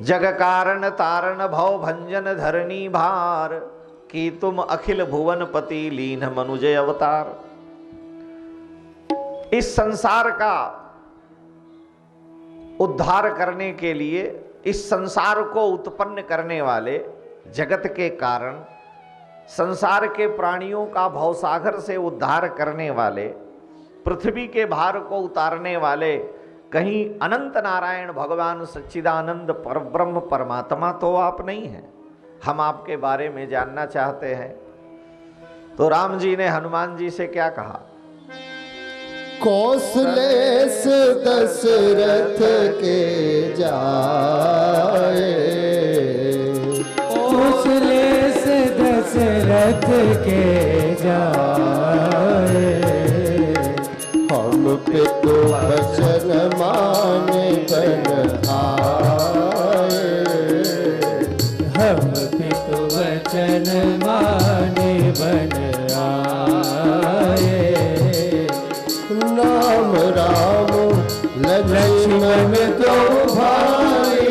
जग कारण तारण भव भंजन धरणी भार कि तुम अखिल भुवन पति लीन मनुजय अवतार। इस संसार का उद्धार करने के लिए, इस संसार को उत्पन्न करने वाले, जगत के कारण, संसार के प्राणियों का भवसागर से उद्धार करने वाले, पृथ्वी के भार को उतारने वाले कहीं अनंत नारायण भगवान सच्चिदानंद परब्रह्म परमात्मा तो आप नहीं हैं। हम आपके बारे में जानना चाहते हैं। तो राम जी ने हनुमान जी से क्या कहा? कौशलेश दशरथ के जाए, कौशलेश दशरथ के जाए, हम पितु वचन माने बन आए, हम पितु वचन माने बन आए। नाम राम लक्ष्मण दो भाई,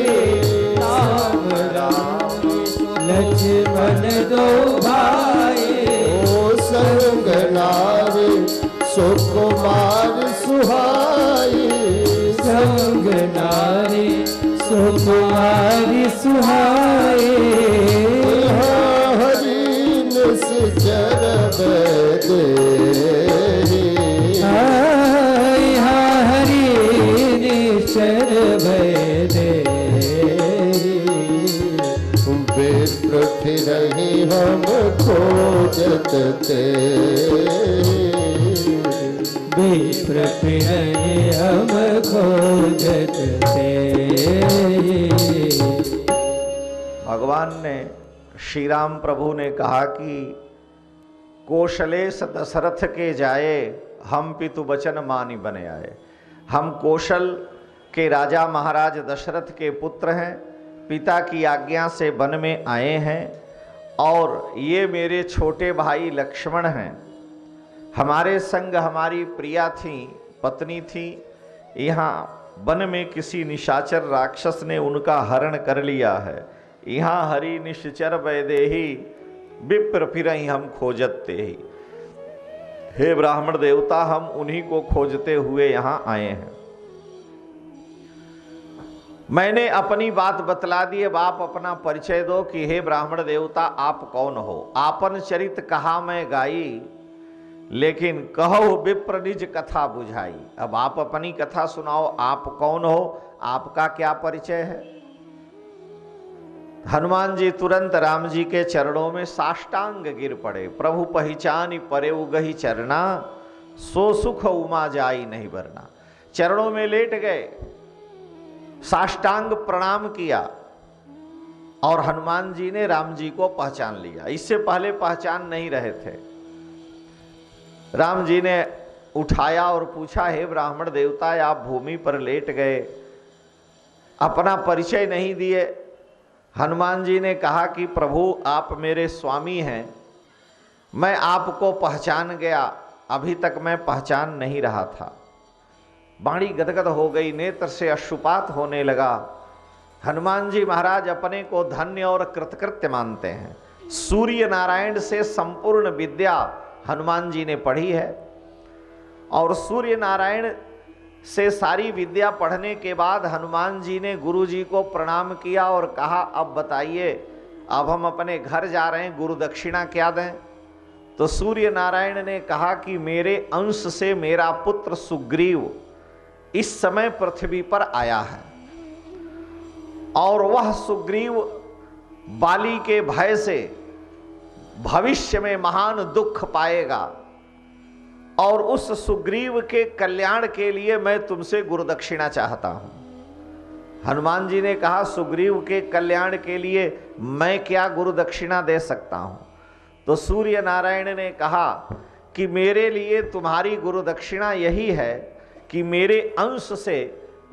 नाम राम लक्ष्मण दो भाई, ओ संग नारी सुकुमार सुहाई, संग नारी सुकुमारी सुहाई। हरि निश्चर बेदेरी, हरि निश्चर बेदेरी। विप्र फिरहि हम खोजत तेरी, विप्र फिरहि हम खोजत तेरी। भगवान ने, श्री राम प्रभु ने कहा कि कौशलेश दशरथ के जाए, हम पितु वचन मानी बने आए। हम कौशल के राजा महाराज दशरथ के पुत्र हैं, पिता की आज्ञा से वन में आए हैं और ये मेरे छोटे भाई लक्ष्मण हैं। हमारे संग हमारी प्रिया थी, पत्नी थी। यहाँ वन में किसी निशाचर राक्षस ने उनका हरण कर लिया है। यहाँ हरि निश्चर वैदेही, विप्र फिरहि हम खोजते ही। हे ब्राह्मण देवता, हम उन्हीं को खोजते हुए यहाँ आए हैं। मैंने अपनी बात बतला दी, अब आप अपना परिचय दो कि हे ब्राह्मण देवता आप कौन हो। आपन चरित कहा मैं गाई, लेकिन कहो विप्र निज कथा बुझाई। अब आप अपनी कथा सुनाओ, आप कौन हो, आपका क्या परिचय है। हनुमान जी तुरंत राम जी के चरणों में साष्टांग गिर पड़े। प्रभु पहचानी परे उगही चरना, सो सुख उमा जाई नहीं भरना। चरणों में लेट गए, साष्टांग प्रणाम किया और हनुमान जी ने राम जी को पहचान लिया। इससे पहले पहचान नहीं रहे थे। राम जी ने उठाया और पूछा, हे ब्राह्मण देवता आप भूमि पर लेट गए, अपना परिचय नहीं दिए। हनुमान जी ने कहा कि प्रभु आप मेरे स्वामी हैं, मैं आपको पहचान गया, अभी तक मैं पहचान नहीं रहा था। वाणी गदगद हो गई, नेत्र से अश्रुपात होने लगा। हनुमान जी महाराज अपने को धन्य और कृतकृत्य मानते हैं। सूर्य नारायण से संपूर्ण विद्या हनुमान जी ने पढ़ी है और सूर्य नारायण से सारी विद्या पढ़ने के बाद हनुमान जी ने गुरु जी को प्रणाम किया और कहा, अब बताइए, अब हम अपने घर जा रहे हैं, गुरु दक्षिणा क्या दें। तो सूर्य नारायण ने कहा कि मेरे अंश से मेरा पुत्र सुग्रीव इस समय पृथ्वी पर आया है और वह सुग्रीव बाली के भय से भविष्य में महान दुख पाएगा और उस सुग्रीव के कल्याण के लिए मैं तुमसे गुरु दक्षिणा चाहता हूं। हनुमान जी ने कहा सुग्रीव के कल्याण के लिए मैं क्या गुरु दक्षिणा दे सकता हूं? तो सूर्य नारायण ने कहा कि मेरे लिए तुम्हारी गुरु दक्षिणा यही है कि मेरे अंश से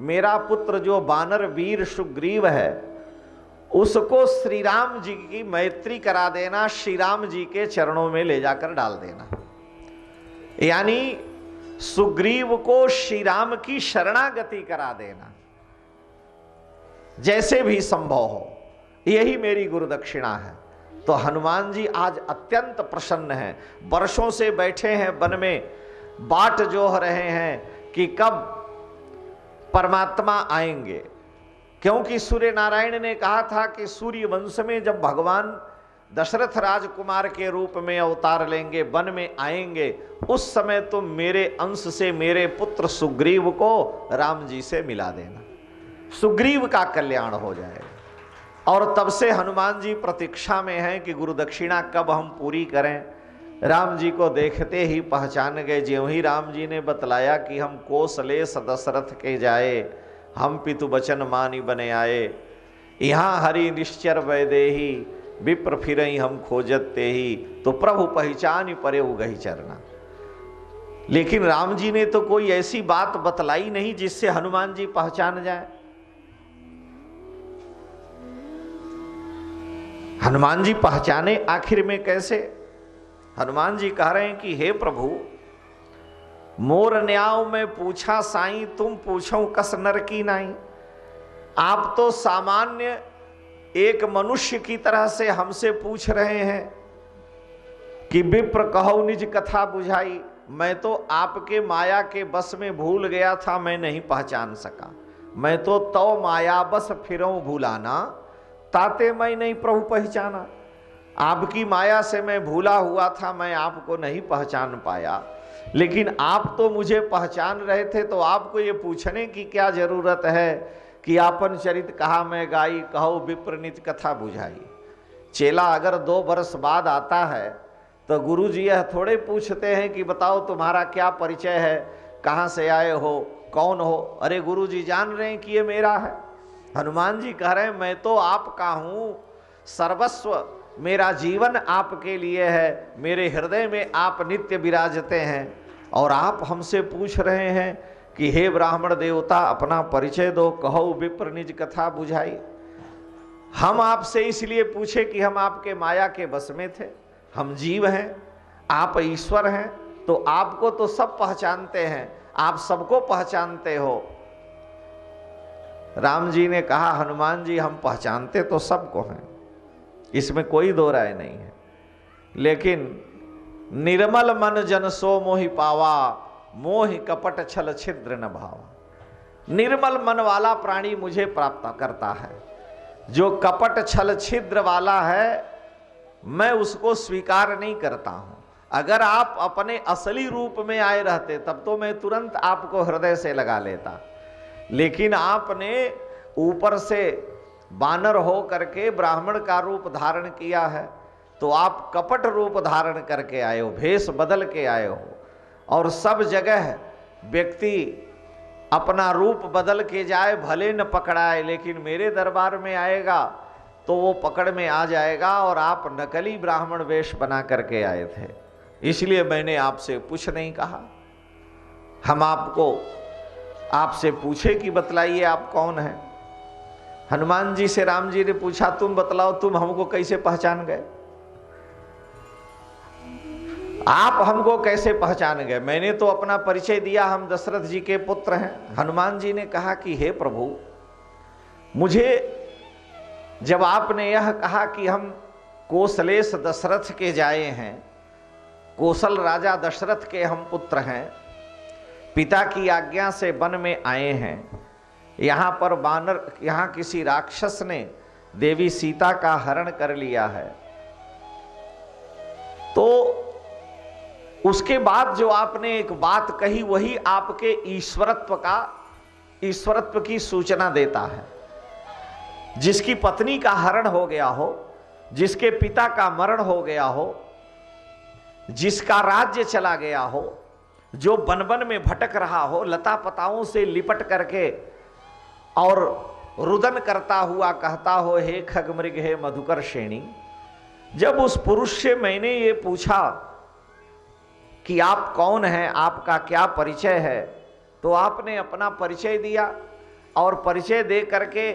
मेरा पुत्र जो वानर वीर सुग्रीव है उसको श्री राम जी की मैत्री करा देना, श्री राम जी के चरणों में ले जाकर डाल देना। यानी सुग्रीव को श्री राम की शरणागति करा देना, जैसे भी संभव हो, यही मेरी गुरु दक्षिणा है। तो हनुमान जी आज अत्यंत प्रसन्न हैं, वर्षों से बैठे हैं वन में, बाट जोह रहे हैं कि कब परमात्मा आएंगे। क्योंकि सूर्य नारायण ने कहा था कि सूर्य वंश में जब भगवान दशरथ राजकुमार के रूप में अवतार लेंगे, वन में आएंगे, उस समय तो मेरे अंश से मेरे पुत्र सुग्रीव को राम जी से मिला देना, सुग्रीव का कल्याण हो जाएगा। और तब से हनुमान जी प्रतीक्षा में हैं कि गुरु दक्षिणा कब हम पूरी करें। राम जी को देखते ही पहचान गए। ज्यों ही राम जी ने बतलाया कि हम कोसलेश दशरथ के जाए, हम पितु बचन मानी बने आए, यहाँ हरि निश्चर वैदेही, विप्र फिरई हम खोजते ही, तो प्रभु पहचान परे उगही चरना। लेकिन राम जी ने तो कोई ऐसी बात बतलाई नहीं जिससे हनुमान जी पहचान जाए। हनुमान जी पहचाने आखिर में कैसे? हनुमान जी कह रहे हैं कि हे प्रभु, मोर न्याव में पूछा साईं, तुम पूछो कस नर की नाई। आप तो सामान्य एक मनुष्य की तरह से हमसे पूछ रहे हैं कि विप्र कहो निज कथा बुझाई। मैं तो आपके माया के बस में भूल गया था, मैं नहीं पहचान सका। मैं तो माया बस फिरऊं भूलाना, ताते मैं नहीं प्रभु पहचाना। आपकी माया से मैं भूला हुआ था, मैं आपको नहीं पहचान पाया। लेकिन आप तो मुझे पहचान रहे थे, तो आपको ये पूछने की क्या जरूरत है कि आपन चरित कहा मैं गाई, कहो विप्र निज कथा बुझाई। चेला अगर 2 वर्ष बाद आता है तो गुरु जी यह थोड़े पूछते हैं कि बताओ तुम्हारा क्या परिचय है, कहाँ से आए हो, कौन हो। अरे गुरु जी जान रहे हैं कि ये मेरा है। हनुमान जी कह रहे हैं मैं तो आपका हूँ, सर्वस्व मेरा जीवन आपके लिए है, मेरे हृदय में आप नित्य विराजते हैं, और आप हमसे पूछ रहे हैं कि हे ब्राह्मण देवता अपना परिचय दो, कहो विप्र निज कथा बुझाई। हम आपसे इसलिए पूछे कि हम आपके माया के बस में थे, हम जीव हैं, आप ईश्वर हैं, तो आपको तो सब पहचानते हैं, आप सबको पहचानते हो। राम जी ने कहा हनुमान जी हम पहचानते तो सबको हैं, इसमें कोई दो राय नहीं है, लेकिन निर्मल मन जन सो मोहि पावा, मोहि कपट छल छिद्र न भावा। निर्मल मन वाला प्राणी मुझे प्राप्त करता है, जो कपट छल छिद्र वाला है मैं उसको स्वीकार नहीं करता हूं। अगर आप अपने असली रूप में आए रहते तब तो मैं तुरंत आपको हृदय से लगा लेता, लेकिन आपने ऊपर से बानर हो करके ब्राह्मण का रूप धारण किया है, तो आप कपट रूप धारण करके आए हो, भेष बदल के आए हो। और सब जगह व्यक्ति अपना रूप बदल के जाए भले न पकड़ाए, लेकिन मेरे दरबार में आएगा तो वो पकड़ में आ जाएगा। और आप नकली ब्राह्मण वेश बना करके आए थे, इसलिए मैंने आपसे कुछ नहीं कहा। हम आपसे पूछे कि बतलाइए आप कौन हैं। हनुमान जी से राम जी ने पूछा तुम बतलाओ, तुम हमको कैसे पहचान गए, आप हमको कैसे पहचान गए। मैंने तो अपना परिचय दिया, हम दशरथ जी के पुत्र हैं। हनुमान जी ने कहा कि हे प्रभु, मुझे जब आपने यह कहा कि हम कोसलेश दशरथ के जाए हैं, कोसल राजा दशरथ के हम पुत्र हैं, पिता की आज्ञा से वन में आए हैं, यहाँ पर बानर, यहाँ किसी राक्षस ने देवी सीता का हरण कर लिया है, तो उसके बाद जो आपने एक बात कही वही आपके ईश्वरत्व की सूचना देता है। जिसकी पत्नी का हरण हो गया हो, जिसके पिता का मरण हो गया हो, जिसका राज्य चला गया हो, जो वन वन में भटक रहा हो, लता पताओं से लिपट करके और रुदन करता हुआ कहता हो, हे खगमृग हे मधुकर श्रेणी। जब उस पुरुष से मैंने ये पूछा कि आप कौन हैं, आपका क्या परिचय है, तो आपने अपना परिचय दिया और परिचय दे करके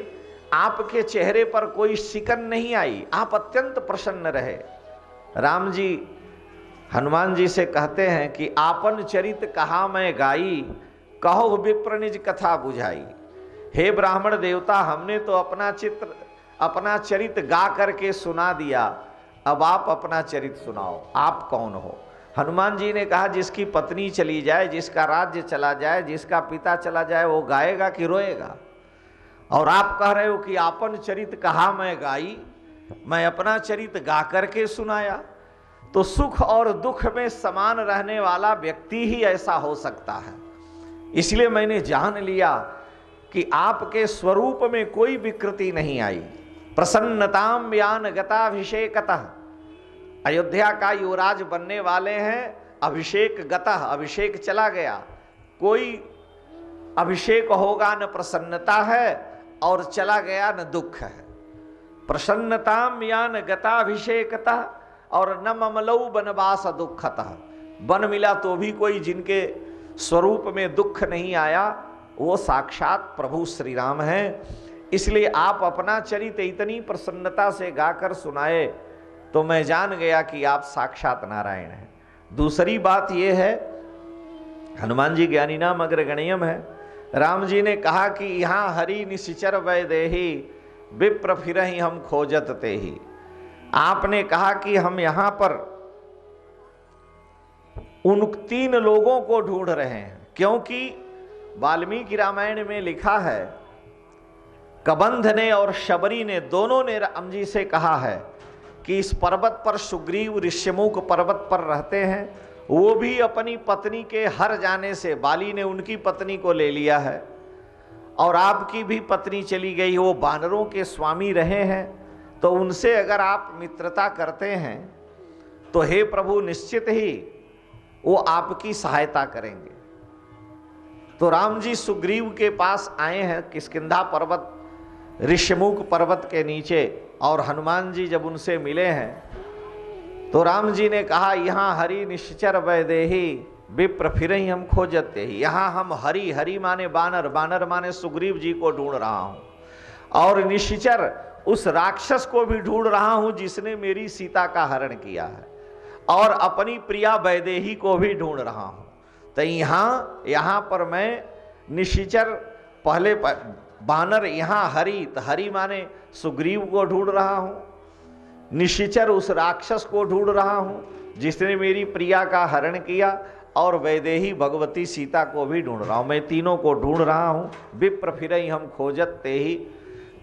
आपके चेहरे पर कोई सिकन नहीं आई, आप अत्यंत प्रसन्न रहे। राम जी हनुमान जी से कहते हैं कि आपन चरित कहा मैं गाई, कहो विप्र निज कथा बुझाई। हे ब्राह्मण देवता, हमने तो अपना चरित गा करके सुना दिया, अब आप अपना चरित सुनाओ, आप कौन हो। हनुमान जी ने कहा, जिसकी पत्नी चली जाए, जिसका राज्य चला जाए, जिसका पिता चला जाए, वो गाएगा कि रोएगा। और आप कह रहे हो कि आपन चरित कहा मैं गाई, मैं अपना चरित गा करके सुनाया। तो सुख और दुख में समान रहने वाला व्यक्ति ही ऐसा हो सकता है। इसलिए मैंने जान लिया कि आपके स्वरूप में कोई विकृति नहीं आई। प्रसन्नताम व्यान गताभिषेकतः, अयोध्या का युवराज बनने वाले हैं, अभिषेक गतः, अभिषेक चला गया, कोई अभिषेक होगा न प्रसन्नता है और चला गया न दुख है। प्रसन्नताम यान गताभिषेकतः और न ममलौ बनवास दुखतः, बन मिला तो भी कोई जिनके स्वरूप में दुख नहीं आया, वो साक्षात प्रभु श्री राम हैं। इसलिए आप अपना चरित इतनी प्रसन्नता से गाकर सुनाए तो मैं जान गया कि आप साक्षात नारायण हैं। दूसरी बात यह है, हनुमान जी ज्ञानी नाम अग्रगण्यम है। राम जी ने कहा कि यहाँ हरि निशिचर वैदेही, विप्र फिरहि हम खोजत तेहि। आपने कहा कि हम यहाँ पर उन 3 लोगों को ढूंढ रहे हैं, क्योंकि वाल्मीकि रामायण में लिखा है, कबंध ने और शबरी ने दोनों ने राम जी से कहा है कि इस पर्वत पर सुग्रीव ऋष्यमुख पर्वत पर रहते हैं, वो भी अपनी पत्नी के हर जाने से, बाली ने उनकी पत्नी को ले लिया है और आपकी भी पत्नी चली गई, वो बानरों के स्वामी रहे हैं, तो उनसे अगर आप मित्रता करते हैं तो हे प्रभु निश्चित ही वो आपकी सहायता करेंगे। तो राम जी सुग्रीव के पास आए हैं किष्किंधा पर्वत, ऋष्यमुख पर्वत के नीचे, और हनुमान जी जब उनसे मिले हैं तो राम जी ने कहा, यहाँ हरि निश्चर वैदेही, विप्र फिरहि हम खोजते ही। यहाँ हम हरि, हरि माने बानर, बानर माने सुग्रीव जी को ढूंढ रहा हूँ, और निश्चर उस राक्षस को भी ढूंढ रहा हूँ जिसने मेरी सीता का हरण किया है, और अपनी प्रिया वैदेही को भी ढूंढ रहा हूँ। तो यहाँ पर मैं निश्चर, पहले बानर, यहाँ हरि, तो हरि माने सुग्रीव को ढूंढ रहा हूँ, निशिचर उस राक्षस को ढूंढ रहा हूँ जिसने मेरी प्रिया का हरण किया, और वैदेही भगवती सीता को भी ढूंढ रहा हूँ, मैं तीनों को ढूंढ रहा हूँ। विप्र फिरहि हम खोजत तेहि।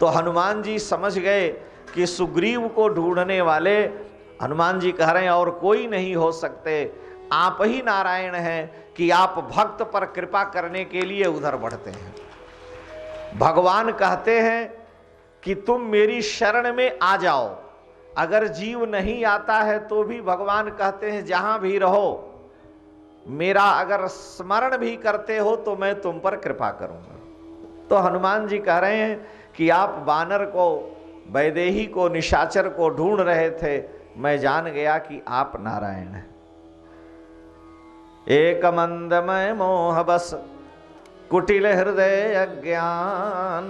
तो हनुमान जी समझ गए कि सुग्रीव को ढूंढने वाले, हनुमान जी कह रहे हैं और कोई नहीं हो सकते, आप ही नारायण हैं कि आप भक्त पर कृपा करने के लिए उधर बढ़ते हैं। भगवान कहते हैं कि तुम मेरी शरण में आ जाओ। अगर जीव नहीं आता है तो भी भगवान कहते हैं जहां भी रहो, मेरा अगर स्मरण भी करते हो तो मैं तुम पर कृपा करूंगा। तो हनुमान जी कह रहे हैं कि आप बानर को, वैदेही को, निशाचर को ढूंढ रहे थे, मैं जान गया कि आप नारायण हैं। एक मंदमय मोह बस कुटिल हृदय अज्ञान,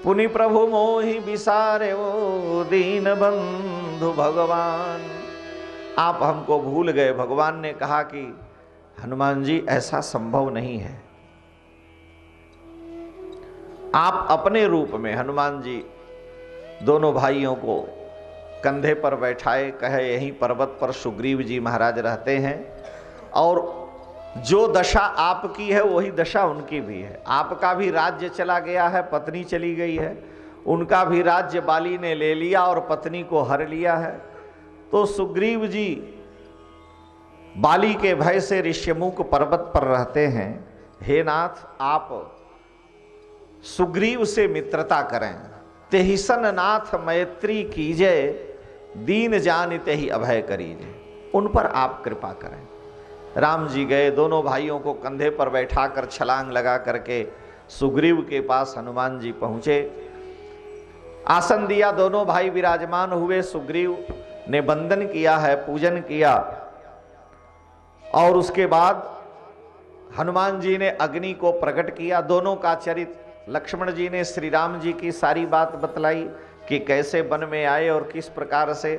पुनि प्रभु मोहि बिसारे वो दीन बंधु भगवान। आप हमको भूल गए। भगवान ने कहा कि हनुमान जी ऐसा संभव नहीं है। आप अपने रूप में, हनुमान जी दोनों भाइयों को कंधे पर बैठाए, कहे यहीं पर्वत पर सुग्रीव जी महाराज रहते हैं, और जो दशा आपकी है वही दशा उनकी भी है। आपका भी राज्य चला गया है, पत्नी चली गई है, उनका भी राज्य बाली ने ले लिया और पत्नी को हर लिया है। तो सुग्रीव जी बाली के भय से ऋष्यमुख पर्वत पर रहते हैं। हे नाथ, आप सुग्रीव से मित्रता करें। तेहिसन नाथ मैत्री कीजे, दीन जानिते ही अभय करीजे। उन पर आप कृपा करें। राम जी गए, दोनों भाइयों को कंधे पर बैठाकर छलांग लगा करके सुग्रीव के पास हनुमान जी पहुंचे, आसन दिया, दोनों भाई विराजमान हुए। सुग्रीव ने वंदन किया है, पूजन किया, और उसके बाद हनुमान जी ने अग्नि को प्रकट किया। दोनों का चरित्र लक्ष्मण जी ने श्री राम जी की सारी बात बतलाई कि कैसे वन में आए और किस प्रकार से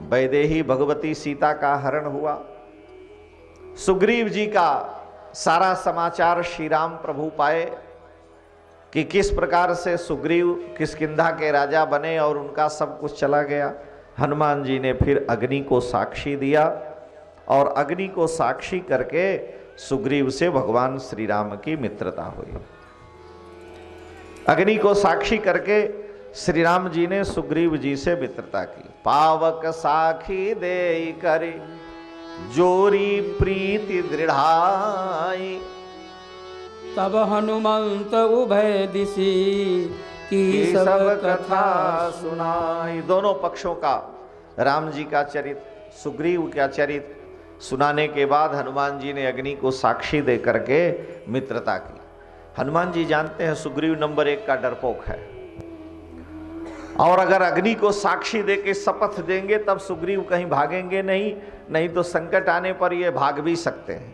वैदेही भगवती सीता का हरण हुआ। सुग्रीव जी का सारा समाचार श्री राम प्रभु पाए कि किस प्रकार से सुग्रीव किष्किंधा के राजा बने और उनका सब कुछ चला गया। हनुमान जी ने फिर अग्नि को साक्षी दिया और अग्नि को साक्षी करके सुग्रीव से भगवान श्री राम की मित्रता हुई। अग्नि को साक्षी करके श्री राम जी ने सुग्रीव जी से मित्रता की। पावक साखी दे करे जोरी प्रीति दृढ़ाई, तब हनुमंत उभय दिशि की सब कथा सुनाई। दोनों पक्षों का, राम जी का चरित्र, सुग्रीव का चरित्र सुनाने के बाद हनुमान जी ने अग्नि को साक्षी दे करके मित्रता की। हनुमान जी जानते हैं सुग्रीव नंबर 1 का डरपोक है, और अगर अग्नि को साक्षी दे के शपथ देंगे तब सुग्रीव कहीं भागेंगे नहीं तो संकट आने पर ये भाग भी सकते हैं।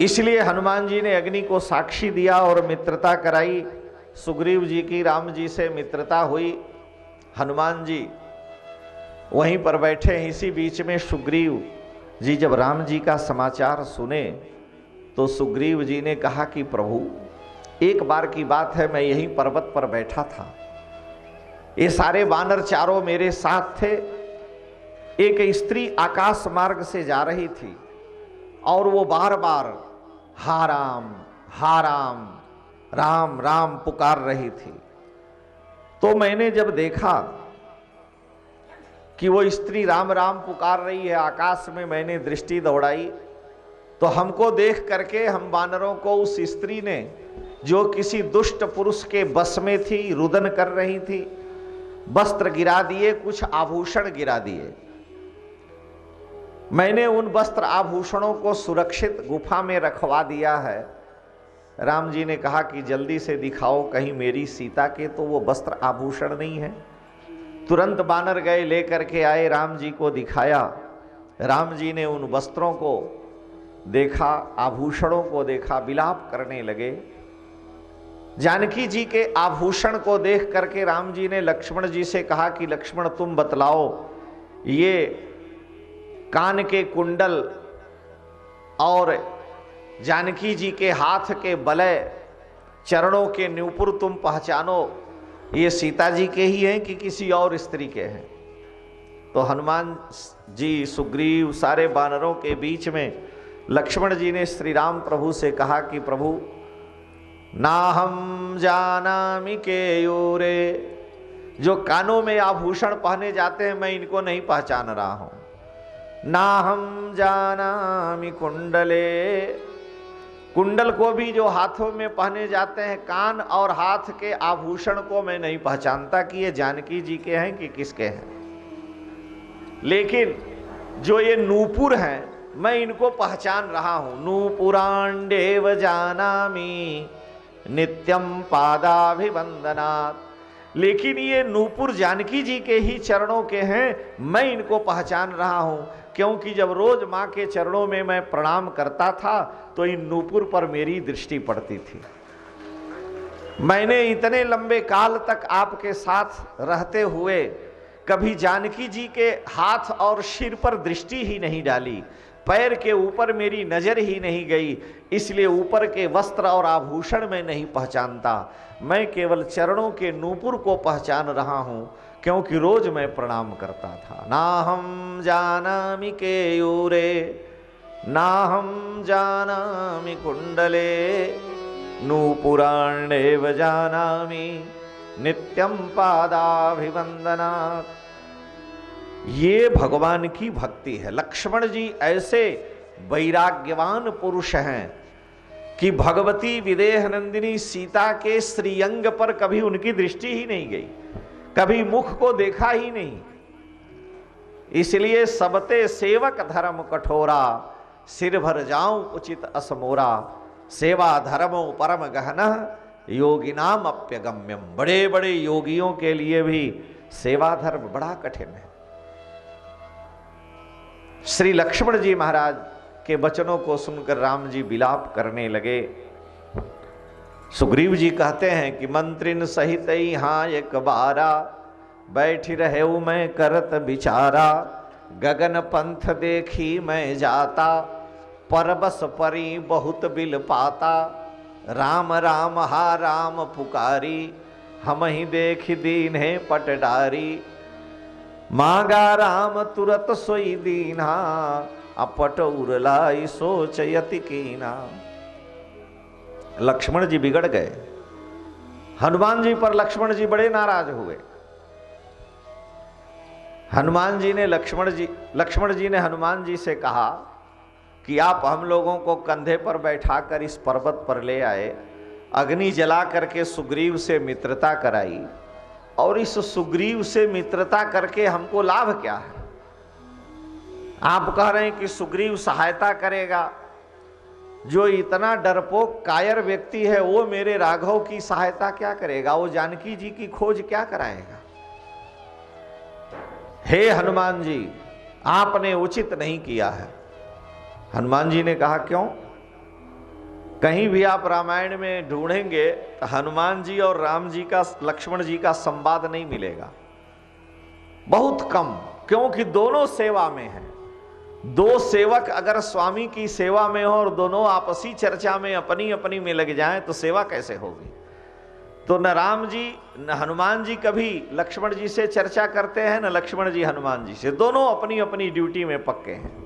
इसलिए हनुमान जी ने अग्नि को साक्षी दिया और मित्रता कराई। सुग्रीव जी की राम जी से मित्रता हुई। हनुमान जी वहीं पर बैठे। इसी बीच में सुग्रीव जी जब राम जी का समाचार सुने तो सुग्रीव जी ने कहा कि प्रभु, एक बार की बात है, मैं यहीं पर्वत पर बैठा था, ये सारे वानर चारों मेरे साथ थे। एक स्त्री आकाश मार्ग से जा रही थी और वो बार बार हा राम राम राम पुकार रही थी। तो मैंने जब देखा कि वो स्त्री राम राम पुकार रही है आकाश में, मैंने दृष्टि दौड़ाई तो हमको देख करके हम वानरों को उस स्त्री ने, जो किसी दुष्ट पुरुष के बस में थी, रुदन कर रही थी, वस्त्र गिरा दिए, कुछ आभूषण गिरा दिए। मैंने उन वस्त्र आभूषणों को सुरक्षित गुफा में रखवा दिया है। राम जी ने कहा कि जल्दी से दिखाओ कहीं मेरी सीता के तो वो वस्त्र आभूषण नहीं है। तुरंत बानर गए, लेकर के आए, राम जी को दिखाया। राम जी ने उन वस्त्रों को देखा, आभूषणों को देखा, विलाप करने लगे। जानकी जी के आभूषण को देख करके राम जी ने लक्ष्मण जी से कहा कि लक्ष्मण तुम बतलाओ, ये कान के कुंडल और जानकी जी के हाथ के बलय, चरणों के न्यूपुर तुम पहचानो, ये सीता जी के ही हैं कि किसी और स्त्री के हैं। तो हनुमान जी, सुग्रीव, सारे वानरों के बीच में लक्ष्मण जी ने श्री राम प्रभु से कहा कि प्रभु, ना हम जानामि केयूरे, जो कानों में आभूषण पहने जाते हैं मैं इनको नहीं पहचान रहा हूं। ना हम जानामि कुंडले, कुंडल को भी जो हाथों में पहने जाते हैं, कान और हाथ के आभूषण को मैं नहीं पहचानता कि ये जानकी जी के हैं कि किसके हैं। लेकिन जो ये नूपुर हैं मैं इनको पहचान रहा हूं। नूपुरांडेव जानामि नित्यम पादाभिवंदनात्, लेकिन ये नूपुर जानकी जी के ही चरणों के हैं, मैं इनको पहचान रहा हूं, क्योंकि जब रोज माँ के चरणों में मैं प्रणाम करता था तो इन नूपुर पर मेरी दृष्टि पड़ती थी। मैंने इतने लंबे काल तक आपके साथ रहते हुए कभी जानकी जी के हाथ और सिर पर दृष्टि ही नहीं डाली, पैर के ऊपर मेरी नजर ही नहीं गई, इसलिए ऊपर के वस्त्र और आभूषण में नहीं पहचानता, मैं केवल चरणों के नूपुर को पहचान रहा हूं, क्योंकि रोज मैं प्रणाम करता था। ना हम जानामि केयूरे, ना हम जानामि कुंडले, नूपुराण्येव जानामि नित्यम पादाभिवंदनात्। ये भगवान की भक्ति है। लक्ष्मण जी ऐसे वैराग्यवान पुरुष हैं कि भगवती विदेह नंदिनी सीता के श्रीअंग पर कभी उनकी दृष्टि ही नहीं गई, कभी मुख को देखा ही नहीं। इसलिए सबते सेवक धर्म कठोरा, सिर भर जाऊं उचित असमोरा। सेवा धर्मो परम गहन योगिनाम अप्यगम्यम। बड़े बड़े योगियों के लिए भी सेवा धर्म बड़ा कठिन है। श्री लक्ष्मण जी महाराज के वचनों को सुनकर राम जी विलाप करने लगे। सुग्रीव जी कहते हैं कि मंत्रिन सहित यहाँ एक बारा, बैठ रहे मैं करत विचारा, गगन पंथ देखी मैं जाता, परबस परी बहुत बिल पाता, राम राम हा राम पुकारी, हम ही देख दीन है पटडारी, मांगा राम तुरत सोई दीना, अपट उरलाई सोच यति कीना। लक्ष्मण जी बिगड़ गए। हनुमान जी पर लक्ष्मण जी बड़े नाराज हुए। लक्ष्मण जी ने हनुमान जी से कहा कि आप हम लोगों को कंधे पर बैठाकर इस पर्वत पर ले आए, अग्नि जला करके सुग्रीव से मित्रता कराई, और इस सुग्रीव से मित्रता करके हमको लाभ क्या है? आप कह रहे हैं कि सुग्रीव सहायता करेगा। जो इतना डरपोक कायर व्यक्ति है वो मेरे राघव की सहायता क्या करेगा? वो जानकी जी की खोज क्या कराएगा? हे हनुमान जी, आपने उचित नहीं किया है। हनुमान जी ने कहा क्यों? कहीं भी आप रामायण में ढूंढेंगे तो हनुमान जी और राम जी का, लक्ष्मण जी का संवाद नहीं मिलेगा, बहुत कम, क्योंकि दोनों सेवा में हैं। दो सेवक अगर स्वामी की सेवा में हो और दोनों आपसी चर्चा में अपनी अपनी में लग जाएं तो सेवा कैसे होगी? तो न राम जी न हनुमान जी कभी लक्ष्मण जी से चर्चा करते हैं, न लक्ष्मण जी हनुमान जी से। दोनों अपनी अपनी ड्यूटी में पक्के हैं।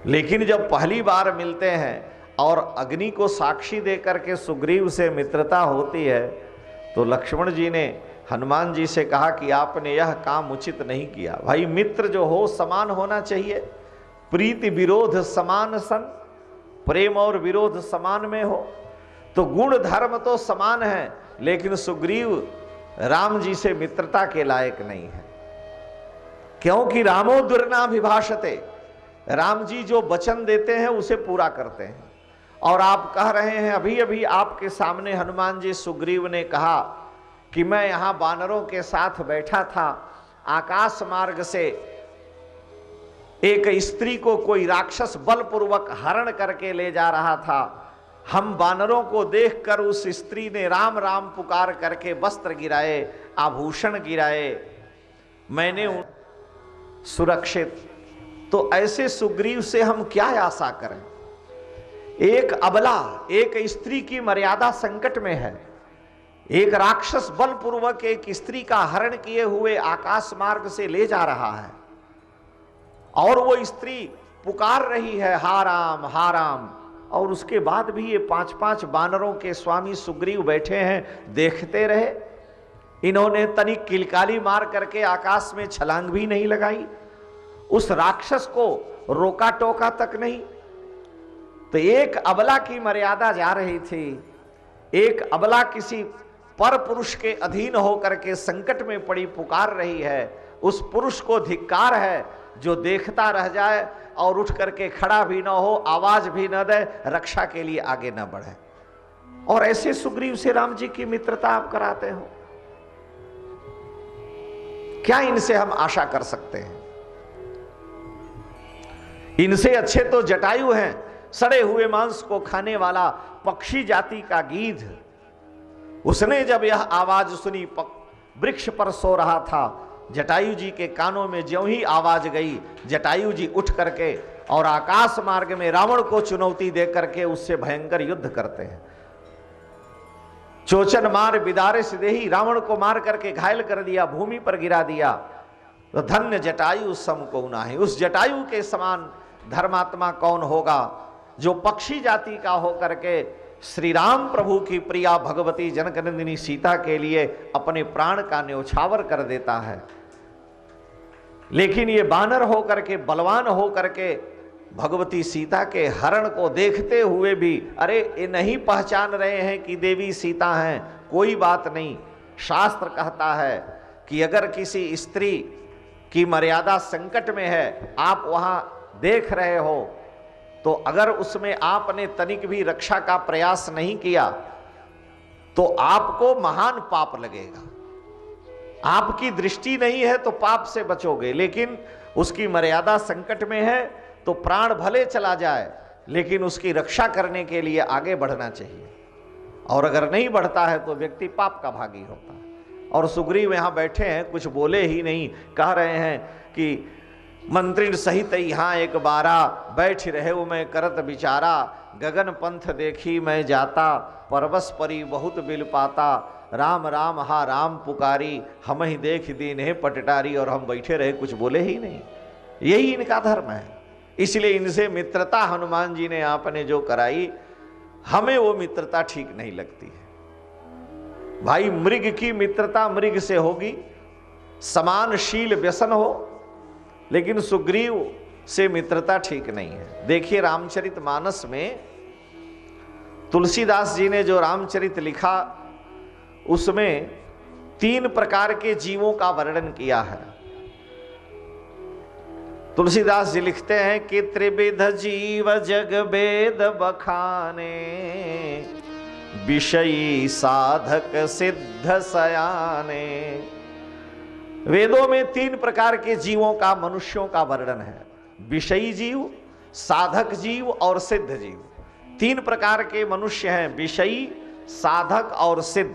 लेकिन जब पहली बार मिलते हैं और अग्नि को साक्षी देकर के सुग्रीव से मित्रता होती है, तो लक्ष्मण जी ने हनुमान जी से कहा कि आपने यह काम उचित नहीं किया। भाई, मित्र जो हो समान होना चाहिए। प्रीति विरोध समान सन, प्रेम और विरोध समान में हो तो गुण धर्म तो समान है, लेकिन सुग्रीव राम जी से मित्रता के लायक नहीं है, क्योंकि रामो दुर्नाभिभाषते। राम जी जो वचन देते हैं उसे पूरा करते हैं। और आप कह रहे हैं, अभी अभी आपके सामने हनुमान जी सुग्रीव ने कहा कि मैं यहां वानरों के साथ बैठा था, आकाश मार्ग से एक स्त्री को कोई राक्षस बलपूर्वक हरण करके ले जा रहा था। हम वानरों को देखकर उस स्त्री ने राम राम पुकार करके वस्त्र गिराए, आभूषण गिराए, मैंने सुरक्षित। तो ऐसे सुग्रीव से हम क्या आशा करें? एक अबला, एक स्त्री की मर्यादा संकट में है। एक राक्षस बलपूर्वक एक स्त्री का हरण किए हुए आकाश मार्ग से ले जा रहा है, और वो स्त्री पुकार रही है हा राम, और उसके बाद भी ये 5-5 वानरों के स्वामी सुग्रीव बैठे हैं, देखते रहे। इन्होंने तनिक किलकाली मार करके आकाश में छलांग भी नहीं लगाई, उस राक्षस को रोका टोका तक नहीं। तो एक अबला की मर्यादा जा रही थी। एक अबला किसी पर पुरुष के अधीन होकर के संकट में पड़ी पुकार रही है। उस पुरुष को धिक्कार है जो देखता रह जाए और उठ करके खड़ा भी ना हो, आवाज भी न दे, रक्षा के लिए आगे न बढ़े। और ऐसे सुग्रीव से राम जी की मित्रता आप कराते हो, क्या इनसे हम आशा कर सकते हैं? इनसे अच्छे तो जटायु हैं, सड़े हुए मांस को खाने वाला पक्षी जाति का गीध। उसने जब यह आवाज सुनी, वृक्ष पर सो रहा था, जटायु जी के कानों में ज्यों ही आवाज गई, जटायु जी उठ करके और आकाश मार्ग में रावण को चुनौती दे करके उससे भयंकर युद्ध करते हैं। चोचन मार बिदारे सिदेही, रावण को मार करके घायल कर दिया, भूमि पर गिरा दिया। तो धन्य जटायु सम को नाही, उस जटायु के समान धर्मात्मा कौन होगा जो पक्षी जाति का होकर के श्री राम प्रभु की प्रिया भगवती जनकनंदिनी सीता के लिए अपने प्राण का न्योछावर कर देता है। लेकिन ये बानर होकर के, बलवान होकर के भगवती सीता के हरण को देखते हुए भी, अरे ये नहीं पहचान रहे हैं कि देवी सीता हैं, कोई बात नहीं। शास्त्र कहता है कि अगर किसी स्त्री की मर्यादा संकट में है, आप वहां देख रहे हो, तो अगर उसमें आपने तनिक भी रक्षा का प्रयास नहीं किया तो आपको महान पाप लगेगा। आपकी दृष्टि नहीं है तो पाप से बचोगे, लेकिन उसकी मर्यादा संकट में है तो प्राण भले चला जाए लेकिन उसकी रक्षा करने के लिए आगे बढ़ना चाहिए। और अगर नहीं बढ़ता है तो व्यक्ति पाप का भागी होता है। और सुग्रीव यहां बैठे हैं, कुछ बोले ही नहीं, कह रहे हैं कि मंत्रिण सहित यहाँ एक बारा, बैठ रहे हो मैं करत बिचारा, गगन पंथ देखी मैं जाता, परवस परी बहुत बिल पाता, राम राम हा राम पुकारी, हम ही देख दीन है पटटारी। और हम बैठे रहे, कुछ बोले ही नहीं। यही इनका धर्म है। इसलिए इनसे मित्रता हनुमान जी ने आपने जो कराई, हमें वो मित्रता ठीक नहीं लगती है। भाई मृग की मित्रता मृग से होगी, समानशील व्यसन हो, लेकिन सुग्रीव से मित्रता ठीक नहीं है। देखिए रामचरितमानस में तुलसीदास जी ने जो रामचरित लिखा उसमें 3 प्रकार के जीवों का वर्णन किया है। तुलसीदास जी लिखते हैं कि त्रिविध जीव जग वेद बखाने, विषयी साधक सिद्ध सयाने। वेदों में 3 प्रकार के जीवों का, मनुष्यों का वर्णन है। विषयी जीव, साधक जीव और सिद्ध जीव। 3 प्रकार के मनुष्य हैं, विषयी, साधक और सिद्ध।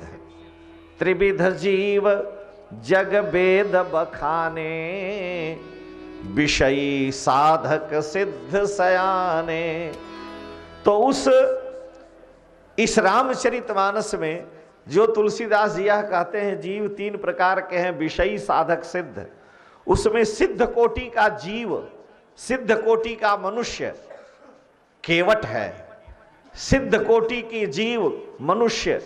त्रिविध जीव जग वेद बखाने, विषयी साधक सिद्ध सयाने। तो इस रामचरितमानस में जो तुलसीदास जी यह कहते हैं जीव 3 प्रकार के हैं, विषयी साधक सिद्ध, उसमें सिद्ध कोटि का जीव, सिद्ध कोटि का मनुष्य केवट है। सिद्ध कोटि की जीव मनुष्य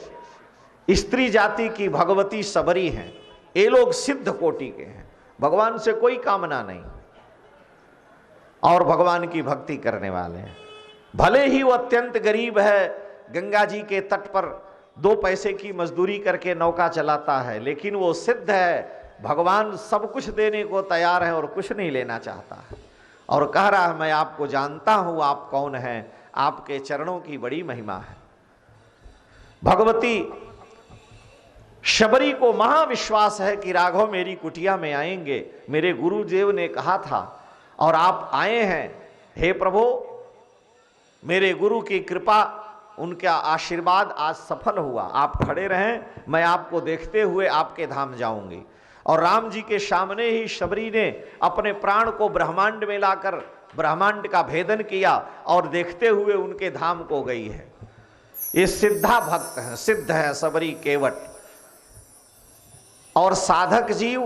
स्त्री जाति की भगवती सबरी हैं। ये लोग सिद्ध कोटि के हैं, भगवान से कोई कामना नहीं और भगवान की भक्ति करने वाले हैं। भले ही वो अत्यंत गरीब है, गंगा जी के तट पर 2 पैसे की मजदूरी करके नौका चलाता है, लेकिन वो सिद्ध है। भगवान सब कुछ देने को तैयार है और कुछ नहीं लेना चाहता है। और कह रहा है मैं आपको जानता हूं, आप कौन हैं, आपके चरणों की बड़ी महिमा है। भगवती शबरी को महाविश्वास है कि राघव मेरी कुटिया में आएंगे, मेरे गुरुदेव ने कहा था और आप आए हैं। हे प्रभु, मेरे गुरु की कृपा, उनका आशीर्वाद आज सफल हुआ। आप खड़े रहें, मैं आपको देखते हुए आपके धाम जाऊंगी। और राम जी के सामने ही शबरी ने अपने प्राण को ब्रह्मांड में लाकर ब्रह्मांड का भेदन किया और देखते हुए उनके धाम को गई है। ये सिद्धा भक्त है, सिद्ध है शबरी केवट। और साधक जीव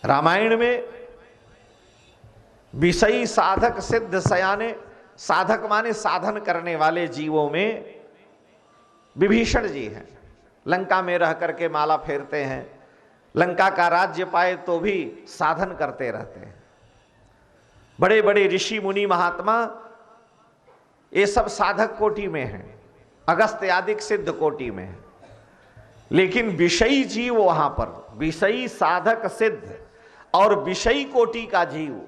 रामायण में विषयी साधक सिद्ध सयाने, साधक माने साधन करने वाले जीवों में विभीषण जी हैं। लंका में रह करके माला फेरते हैं, लंका का राज्य पाए तो भी साधन करते रहते हैं। बड़े बड़े ऋषि मुनि महात्मा ये सब साधक कोटि में हैं, अगस्त्य आदि सिद्ध कोटि में है। लेकिन विषयी जीव वहां पर, विषयी साधक सिद्ध और विषयी कोटि का जीव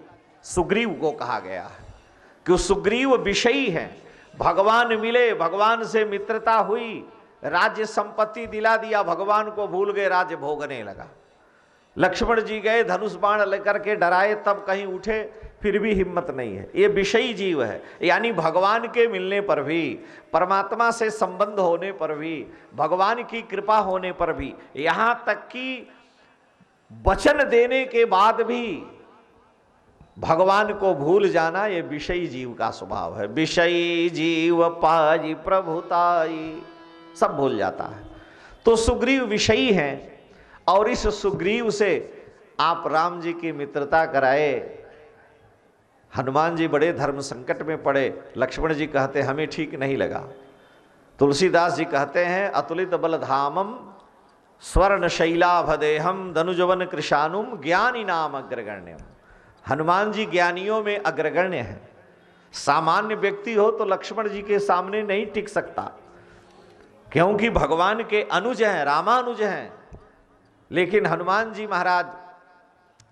सुग्रीव को कहा गया है कि सुग्रीव विषयी है। भगवान मिले, भगवान से मित्रता हुई, राज्य संपत्ति दिला दिया, भगवान को भूल गए, राज्य भोगने लगा। लक्ष्मण जी गए, धनुष बाण लेकर के डराए, तब कहीं उठे, फिर भी हिम्मत नहीं है। ये विषयी जीव है, यानी भगवान के मिलने पर भी, परमात्मा से संबंध होने पर भी, भगवान की कृपा होने पर भी, यहां तक कि वचन देने के बाद भी भगवान को भूल जाना, ये विषयी जीव का स्वभाव है। विषयी जीव पाई प्रभुताई, सब भूल जाता है। तो सुग्रीव विषयी हैं और इस सुग्रीव से आप राम जी की मित्रता कराए। हनुमान जी बड़े धर्म संकट में पड़े, लक्ष्मण जी कहते हमें ठीक नहीं लगा। तुलसीदास जी कहते हैं अतुलित बलधामम स्वर्ण शैलाभदेहम धनुजवन कृशानुम ज्ञानी नाम अग्रगण्यम। हनुमान जी ज्ञानियों में अग्रगण्य है। सामान्य व्यक्ति हो तो लक्ष्मण जी के सामने नहीं टिक सकता, क्योंकि भगवान के अनुज हैं, रामानुज हैं। लेकिन हनुमान जी महाराज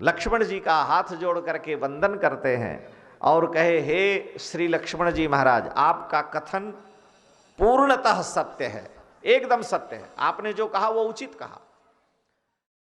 लक्ष्मण जी का हाथ जोड़ करके वंदन करते हैं और कहे, हे श्री लक्ष्मण जी महाराज, आपका कथन पूर्णतः सत्य है, एकदम सत्य है, आपने जो कहा वो उचित कहा।